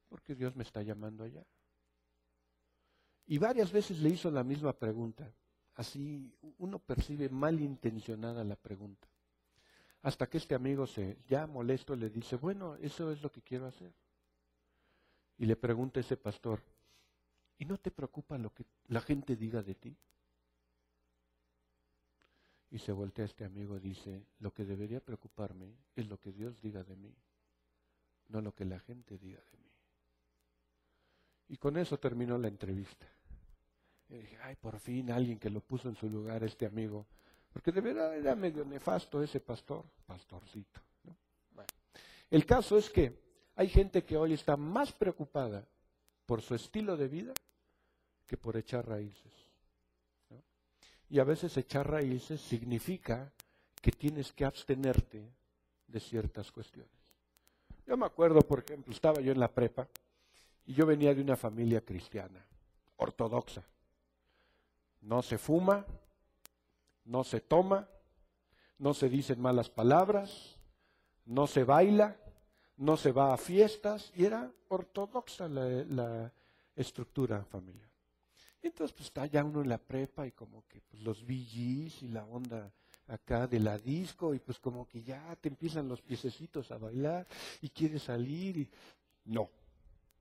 Porque Dios me está llamando allá. Y varias veces le hizo la misma pregunta. Así uno percibe malintencionada la pregunta. Hasta que este amigo ya molesto le dice, bueno, eso es lo que quiero hacer. Y le pregunta ese pastor, ¿y no te preocupa lo que la gente diga de ti? Y se voltea este amigo y dice, lo que debería preocuparme es lo que Dios diga de mí, no lo que la gente diga de mí. Y con eso terminó la entrevista. Y dije, ay, por fin alguien que lo puso en su lugar, este amigo. Porque de verdad era medio nefasto ese pastorcito, ¿no? Bueno, el caso es que hay gente que hoy está más preocupada por su estilo de vida que por echar raíces, ¿no? Y a veces echar raíces significa que tienes que abstenerte de ciertas cuestiones. Yo me acuerdo, por ejemplo, estaba yo en la prepa y yo venía de una familia cristiana, ortodoxa. No se fuma, no se toma, no se dicen malas palabras, no se baila, no se va a fiestas, y era ortodoxa la estructura familiar. Entonces pues está ya uno en la prepa y como que pues, los VGs y la onda acá de la disco y pues como que ya te empiezan los piececitos a bailar y quieres salir y no.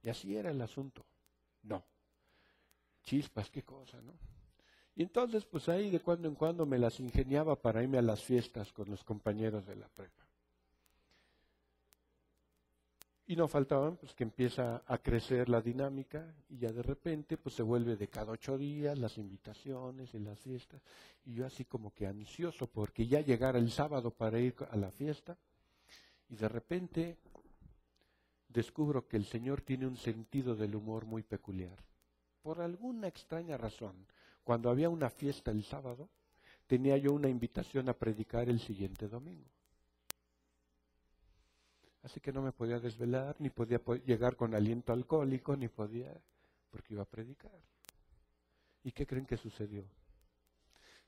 Y así era el asunto. No. Chispas, qué cosa, ¿no? Y entonces pues ahí de cuando en cuando me las ingeniaba para irme a las fiestas con los compañeros de la prepa. Y no faltaban pues que empieza a crecer la dinámica y ya de repente pues se vuelve de cada 8 días las invitaciones y las fiestas. Y yo así como que ansioso porque ya llegara el sábado para ir a la fiesta y de repente descubro que el Señor tiene un sentido del humor muy peculiar. Por alguna extraña razón, cuando había una fiesta el sábado, tenía yo una invitación a predicar el siguiente domingo. Así que no me podía desvelar, ni podía llegar con aliento alcohólico, ni podía, porque iba a predicar. ¿Y qué creen que sucedió?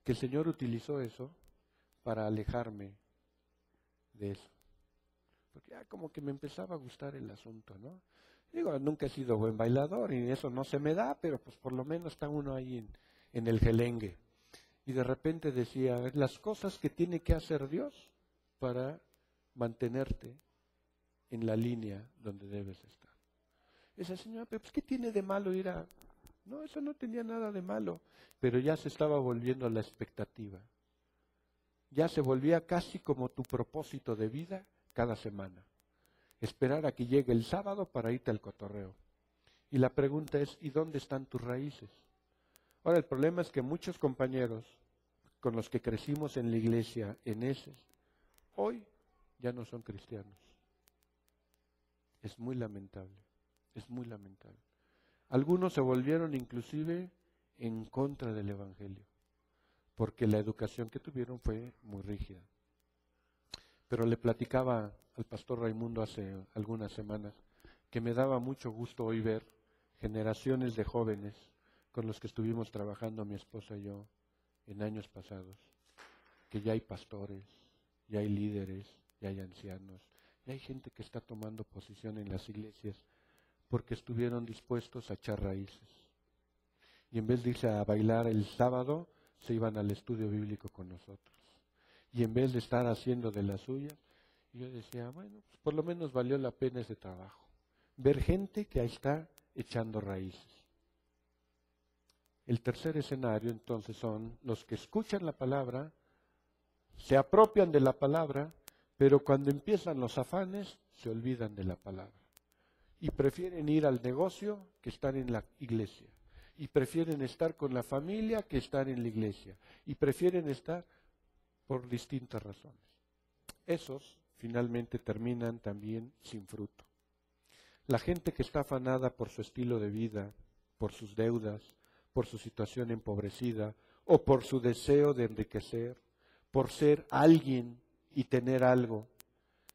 Que el Señor utilizó eso para alejarme de eso. Porque ya como que me empezaba a gustar el asunto, ¿no? Digo, nunca he sido buen bailador y eso no se me da, pero pues por lo menos está uno ahí en el gelengue. Y de repente decía, las cosas que tiene que hacer Dios para mantenerte en la línea donde debes estar. Esa señora, pero pues, ¿qué tiene de malo ir a...? No, eso no tenía nada de malo, pero ya se estaba volviendo a la expectativa. Ya se volvía casi como tu propósito de vida cada semana. Esperar a que llegue el sábado para irte al cotorreo. Y la pregunta es, ¿y dónde están tus raíces? Ahora, el problema es que muchos compañeros con los que crecimos en la iglesia, hoy ya no son cristianos. Es muy lamentable, es muy lamentable. Algunos se volvieron inclusive en contra del Evangelio, porque la educación que tuvieron fue muy rígida. Pero le platicaba al pastor Raimundo hace algunas semanas que me daba mucho gusto hoy ver generaciones de jóvenes con los que estuvimos trabajando mi esposa y yo en años pasados, que ya hay pastores, ya hay líderes, ya hay ancianos, ya hay gente que está tomando posición en las iglesias porque estuvieron dispuestos a echar raíces. Y en vez de irse a bailar el sábado, se iban al estudio bíblico con nosotros. Y en vez de estar haciendo de las suyas, yo decía, bueno, pues por lo menos valió la pena ese trabajo. Ver gente que ahí está echando raíces. El tercer escenario, entonces, son los que escuchan la palabra, se apropian de la palabra, pero cuando empiezan los afanes, se olvidan de la palabra. Y prefieren ir al negocio que estar en la iglesia. Y prefieren estar con la familia que estar en la iglesia. Y prefieren estar por distintas razones. Esos finalmente terminan también sin fruto. La gente que está afanada por su estilo de vida, por sus deudas, por su situación empobrecida o por su deseo de enriquecer, por ser alguien y tener algo,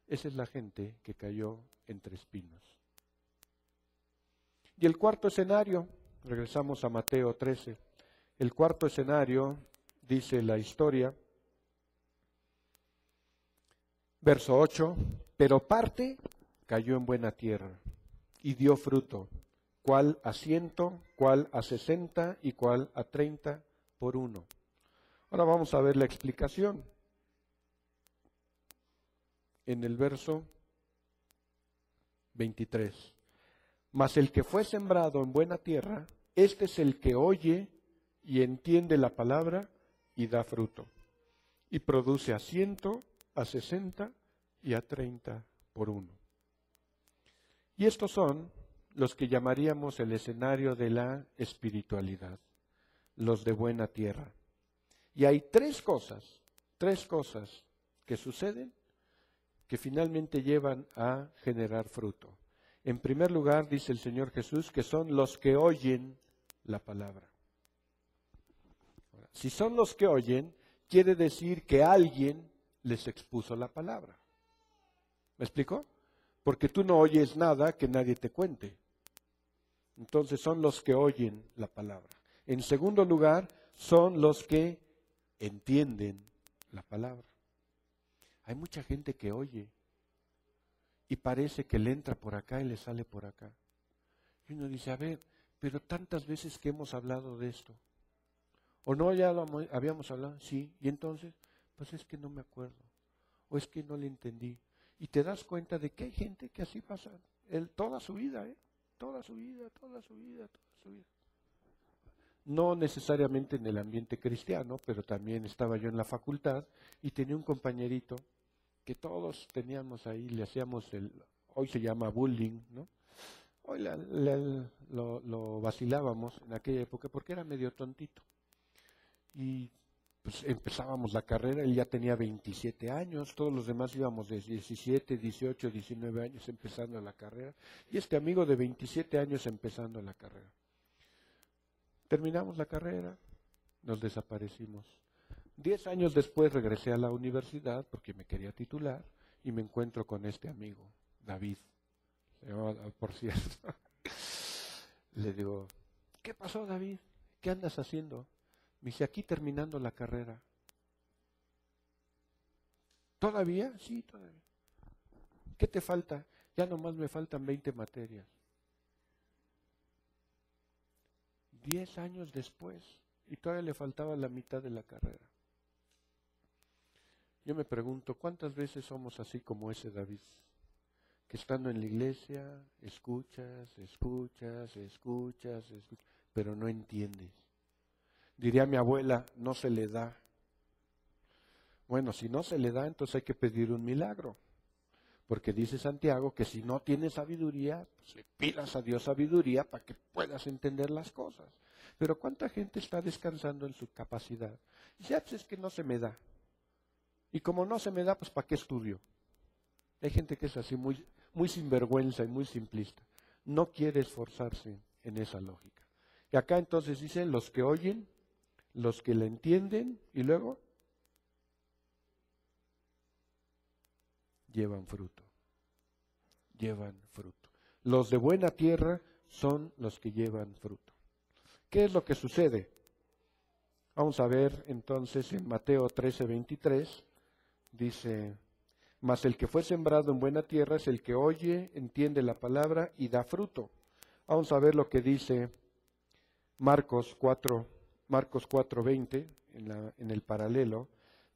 esa es la gente que cayó entre espinos. Y el cuarto escenario, regresamos a Mateo 13, el cuarto escenario, dice la historia, verso 8, pero parte cayó en buena tierra y dio fruto, cuál a 100, cuál a 60 y cuál a 30 por uno. Ahora vamos a ver la explicación. En el verso 23. Mas el que fue sembrado en buena tierra, este es el que oye y entiende la palabra y da fruto. Y produce a 100, a 60 y a 30 por uno. Y estos son los que llamaríamos el escenario de la espiritualidad, los de buena tierra. Y hay tres cosas que suceden que finalmente llevan a generar fruto. En primer lugar, dice el Señor Jesús, que son los que oyen la palabra. Si son los que oyen, quiere decir que alguien les expuso la palabra. ¿Me explico? Porque tú no oyes nada que nadie te cuente. Entonces son los que oyen la palabra. En segundo lugar, son los que entienden la palabra. Hay mucha gente que oye y parece que le entra por acá y le sale por acá. Y uno dice, a ver, pero tantas veces que hemos hablado de esto. ¿O no ya lo habíamos hablado? Sí. Y entonces, pues es que no me acuerdo. O es que no le entendí. Y te das cuenta de que hay gente que así pasa toda su vida, toda su vida. No necesariamente en el ambiente cristiano, pero también estaba yo en la facultad y tenía un compañerito que todos teníamos ahí, le hacíamos hoy se llama bullying, ¿no? Hoy lo vacilábamos en aquella época porque era medio tontito. Y pues empezábamos la carrera, él ya tenía 27 años, todos los demás íbamos de 17, 18, 19 años empezando la carrera, y este amigo de 27 años empezando la carrera. Terminamos la carrera, nos desaparecimos. 10 años después regresé a la universidad porque me quería titular y me encuentro con este amigo, David, por cierto. Le digo, ¿qué pasó, David? ¿Qué andas haciendo? Me dice, aquí terminando la carrera. ¿Todavía? Sí, todavía. ¿Qué te falta? Ya nomás me faltan 20 materias. 10 años después y todavía le faltaba la mitad de la carrera. Yo me pregunto, ¿cuántas veces somos así como ese David? Que estando en la iglesia, escuchas, pero no entiendes. Diría mi abuela, no se le da. Bueno, si no se le da, entonces hay que pedir un milagro. Porque dice Santiago que si no tienes sabiduría, pues le pidas a Dios sabiduría para que puedas entender las cosas. Pero ¿cuánta gente está descansando en su capacidad? Dice, pues es que no se me da. Y como no se me da, pues ¿para qué estudio? Hay gente que es así, muy sinvergüenza y muy simplista. No quiere esforzarse en esa lógica. Y acá entonces dicen los que oyen, los que la entienden y luego llevan fruto. Llevan fruto. Los de buena tierra son los que llevan fruto. ¿Qué es lo que sucede? Vamos a ver entonces en Mateo 13:23, dice, mas el que fue sembrado en buena tierra es el que oye, entiende la palabra y da fruto. Vamos a ver lo que dice Marcos 4:20 en el paralelo.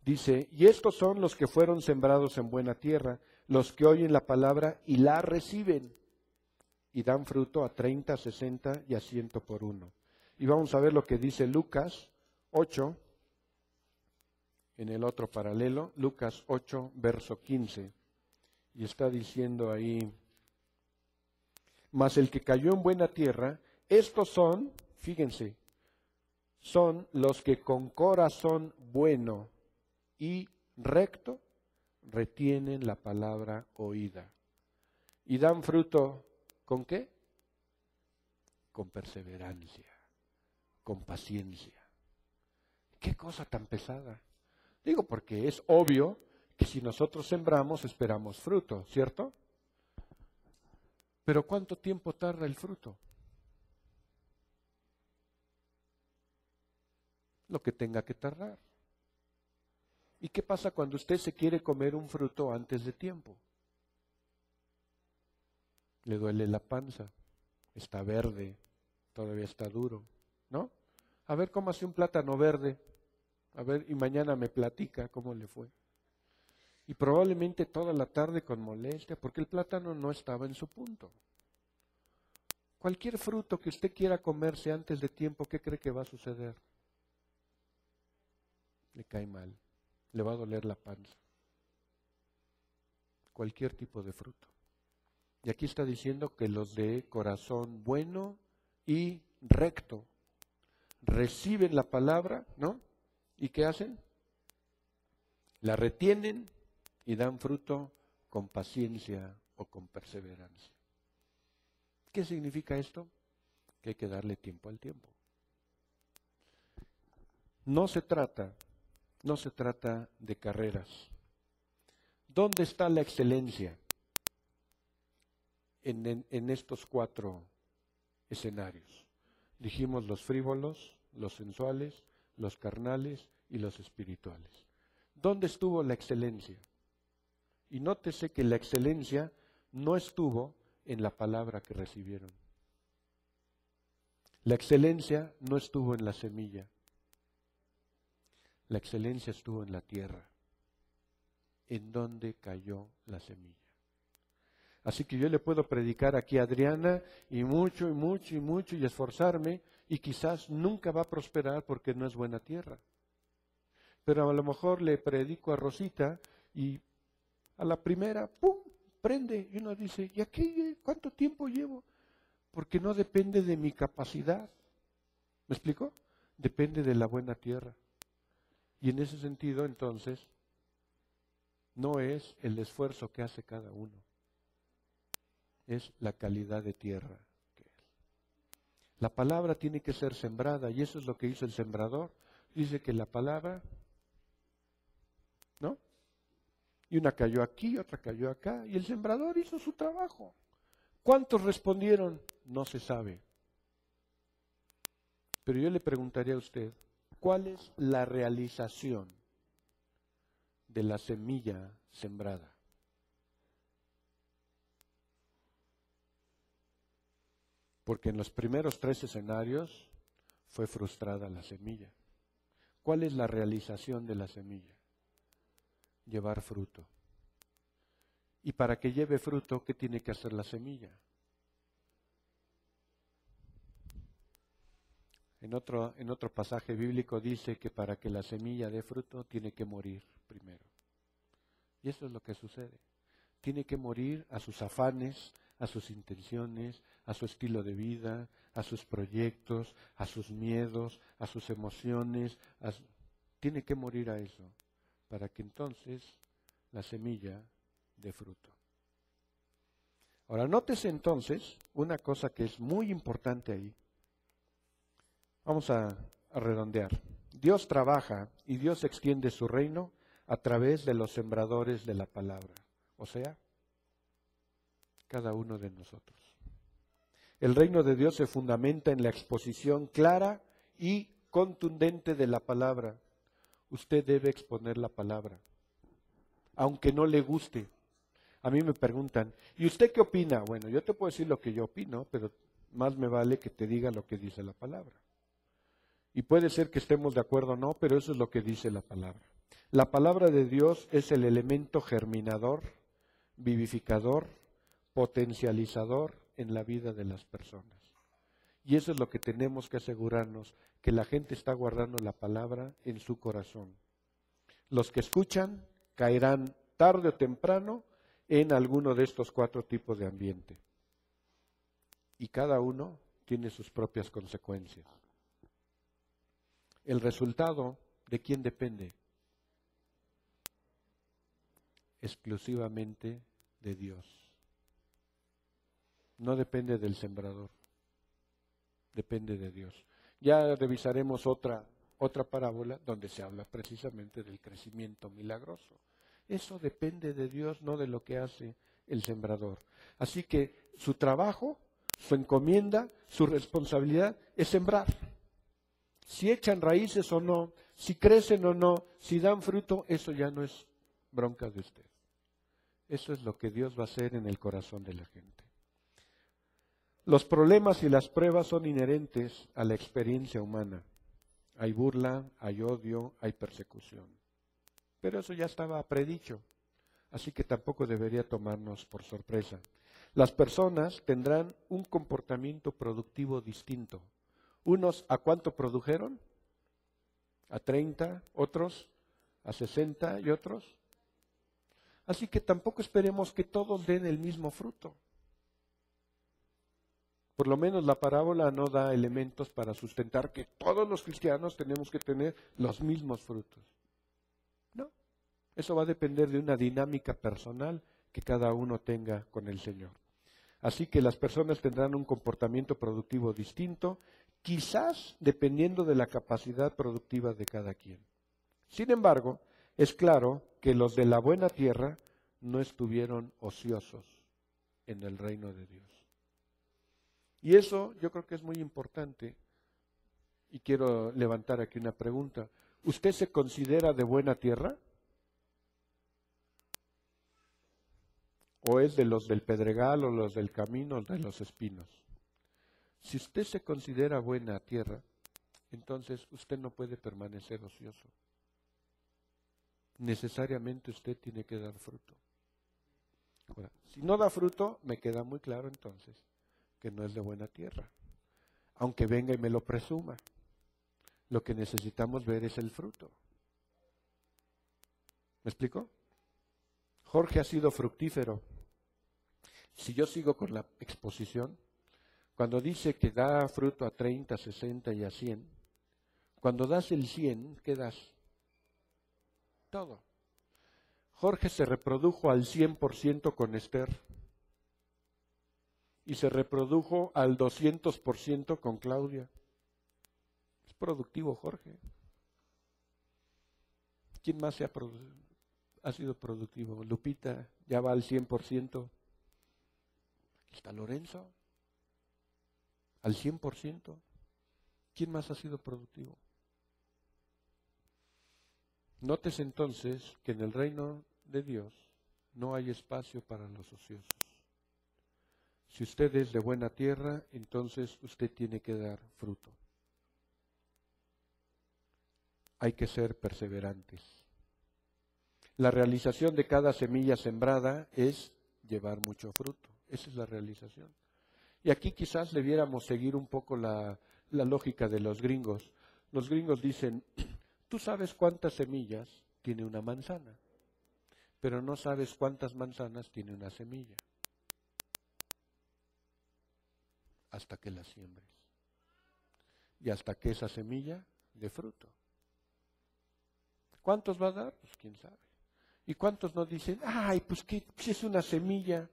Dice, y estos son los que fueron sembrados en buena tierra, los que oyen la palabra y la reciben y dan fruto a 30, 60 y a 100 por uno. Y vamos a ver lo que dice Lucas 8, en el otro paralelo, Lucas 8, verso 15. Y está diciendo ahí, mas el que cayó en buena tierra, estos son, fíjense, son los que con corazón bueno y recto retienen la palabra oída. Y dan fruto, ¿con qué? Con perseverancia, con paciencia. ¿Qué cosa tan pesada? Digo, porque es obvio que si nosotros sembramos, esperamos fruto, ¿cierto? Pero ¿cuánto tiempo tarda el fruto? Lo que tenga que tardar. ¿Y qué pasa cuando usted se quiere comer un fruto antes de tiempo? Le duele la panza, está verde, todavía está duro, ¿no? A ver cómo hace un plátano verde, a ver, y mañana me platica cómo le fue. Y probablemente toda la tarde con molestia, porque el plátano no estaba en su punto. Cualquier fruto que usted quiera comerse antes de tiempo, ¿qué cree que va a suceder? Le cae mal, le va a doler la panza. Cualquier tipo de fruto. Y aquí está diciendo que los de corazón bueno y recto reciben la palabra, ¿no? ¿Y qué hacen? La retienen y dan fruto con paciencia o con perseverancia. ¿Qué significa esto? Que hay que darle tiempo al tiempo. No se trata de carreras. ¿Dónde está la excelencia en estos 4 escenarios? Dijimos los frívolos, los sensuales, los carnales y los espirituales. ¿Dónde estuvo la excelencia? Y nótese que la excelencia no estuvo en la palabra que recibieron. La excelencia no estuvo en la semilla. La excelencia estuvo en la tierra. ¿En dónde cayó la semilla? Así que yo le puedo predicar aquí a Adriana y mucho y esforzarme y quizás nunca va a prosperar porque no es buena tierra. Pero a lo mejor le predico a Rosita y a la primera, ¡pum!, prende. Y uno dice, ¿y aquí cuánto tiempo llevo? Porque no depende de mi capacidad. ¿Me explico? Depende de la buena tierra. Y en ese sentido, entonces, no es el esfuerzo que hace cada uno. Es la calidad de tierra que es. La palabra tiene que ser sembrada y eso es lo que hizo el sembrador. Dice que la palabra, ¿no? Y una cayó aquí, otra cayó acá y el sembrador hizo su trabajo. ¿Cuántos respondieron? No se sabe. Pero yo le preguntaría a usted, ¿cuál es la realización de la semilla sembrada? Porque en los primeros 3 escenarios fue frustrada la semilla. ¿Cuál es la realización de la semilla? llevar fruto. Y para que lleve fruto, ¿qué tiene que hacer la semilla? En otro pasaje bíblico dice que para que la semilla dé fruto, tiene que morir primero. Y eso es lo que sucede. Tiene que morir a sus afanes, a sus intenciones, a su estilo de vida, a sus proyectos, a sus miedos, a sus emociones. Tiene que morir a eso para que entonces la semilla dé fruto. Ahora, nótese entonces una cosa que es muy importante ahí. Vamos a redondear. Dios trabaja y Dios extiende su reino a través de los sembradores de la palabra, o sea, cada uno de nosotros. El reino de Dios se fundamenta en la exposición clara y contundente de la palabra. Usted debe exponer la palabra, aunque no le guste. A mí me preguntan, ¿y usted qué opina? Bueno, yo te puedo decir lo que yo opino, pero más me vale que te diga lo que dice la palabra. Y puede ser que estemos de acuerdo o no, pero eso es lo que dice la palabra. La palabra de Dios es el elemento germinador, vivificador, potencializador en la vida de las personas. Y eso es lo que tenemos que asegurarnos, que la gente está guardando la palabra en su corazón. Los que escuchan caerán tarde o temprano en alguno de estos 4 tipos de ambiente. Y cada uno tiene sus propias consecuencias. El resultado, ¿de quién depende? Exclusivamente de Dios. No depende del sembrador, depende de Dios. Ya revisaremos otra parábola donde se habla precisamente del crecimiento milagroso. Eso depende de Dios, no de lo que hace el sembrador. Así que su trabajo, su encomienda, su responsabilidad es sembrar. Si echan raíces o no, si crecen o no, si dan fruto, eso ya no es bronca de usted. Eso es lo que Dios va a hacer en el corazón de la gente. Los problemas y las pruebas son inherentes a la experiencia humana. Hay burla, hay odio, hay persecución. Pero eso ya estaba predicho, así que tampoco debería tomarnos por sorpresa. Las personas tendrán un comportamiento productivo distinto. Unos, ¿a cuánto produjeron? ¿A 30? ¿Otros? ¿A 60? ¿Y otros? Así que tampoco esperemos que todos den el mismo fruto. Por lo menos la parábola no da elementos para sustentar que todos los cristianos tenemos que tener los mismos frutos. No, eso va a depender de una dinámica personal que cada uno tenga con el Señor. Así que las personas tendrán un comportamiento productivo distinto, quizás dependiendo de la capacidad productiva de cada quien. Sin embargo, es claro que los de la buena tierra no estuvieron ociosos en el reino de Dios. Y eso yo creo que es muy importante, y quiero levantar aquí una pregunta. ¿Usted se considera de buena tierra? ¿O es de los del pedregal, o los del camino, o de los espinos? Si usted se considera buena tierra, entonces usted no puede permanecer ocioso. Necesariamente usted tiene que dar fruto. Ahora, si no da fruto, me queda muy claro entonces que no es de buena tierra, aunque venga y me lo presuma. Lo que necesitamos ver es el fruto. ¿Me explico? Jorge ha sido fructífero. Si yo sigo con la exposición, cuando dice que da fruto a 30, 60 y a 100, cuando das el 100, ¿qué das? Todo. Jorge se reprodujo al 100% con Esther y se reprodujo al 200% con Claudia. Es productivo Jorge. ¿Quién más ha sido productivo? Lupita ya va al 100%. Aquí está Lorenzo, al 100%. ¿Quién más ha sido productivo? Nótese entonces que en el reino de Dios no hay espacio para los ociosos. Si usted es de buena tierra, entonces usted tiene que dar fruto. Hay que ser perseverantes. La realización de cada semilla sembrada es llevar mucho fruto. Esa es la realización. Y aquí quizás debiéramos seguir un poco la lógica de los gringos. Los gringos dicen, tú sabes cuántas semillas tiene una manzana, pero no sabes cuántas manzanas tiene una semilla, hasta que la siembres. Y hasta que esa semilla dé fruto. ¿Cuántos va a dar? Pues quién sabe. ¿Y cuántos nos dicen, ay, pues que si es una semilla?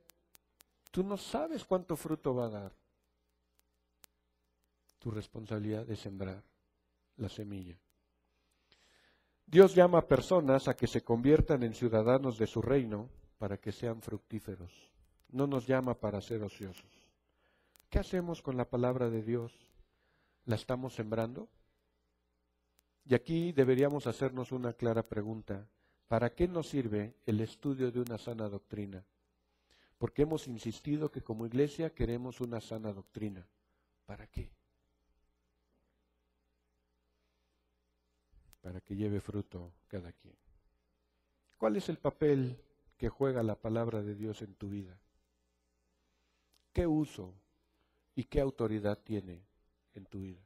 Tú no sabes cuánto fruto va a dar. Tu responsabilidad es sembrar la semilla. Dios llama a personas a que se conviertan en ciudadanos de su reino para que sean fructíferos. No nos llama para ser ociosos. ¿Qué hacemos con la palabra de Dios? ¿La estamos sembrando? Y aquí deberíamos hacernos una clara pregunta. ¿Para qué nos sirve el estudio de una sana doctrina? Porque hemos insistido que como iglesia queremos una sana doctrina. ¿Para qué? Para que lleve fruto cada quien. ¿Cuál es el papel que juega la palabra de Dios en tu vida? ¿Qué uso y qué autoridad tiene en tu vida?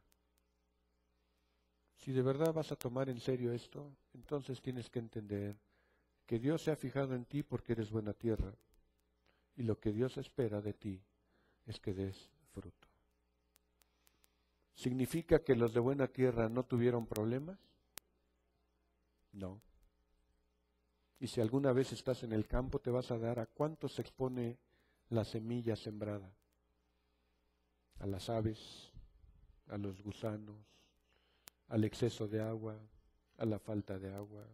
Si de verdad vas a tomar en serio esto, entonces tienes que entender que Dios se ha fijado en ti porque eres buena tierra y lo que Dios espera de ti es que des fruto. ¿Significa que los de buena tierra no tuvieron problemas? No. Y si alguna vez estás en el campo, te vas a dar a cuánto se expone la semilla sembrada. A las aves, a los gusanos, al exceso de agua, a la falta de agua.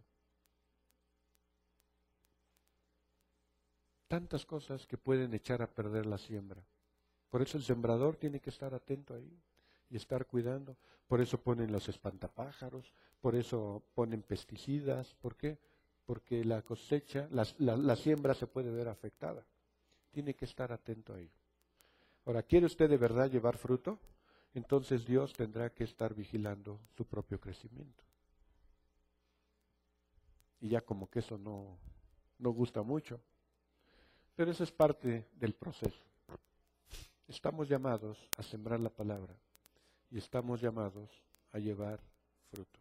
Tantas cosas que pueden echar a perder la siembra. Por eso el sembrador tiene que estar atento ahí y estar cuidando. Por eso ponen los espantapájaros, por eso ponen pesticidas. ¿Por qué? Porque la cosecha, la siembra se puede ver afectada. Tiene que estar atento ahí. Ahora, ¿quiere usted de verdad llevar fruto? Entonces Dios tendrá que estar vigilando su propio crecimiento. Y ya como que eso no gusta mucho. Pero eso es parte del proceso. Estamos llamados a sembrar la palabra y estamos llamados a llevar fruto.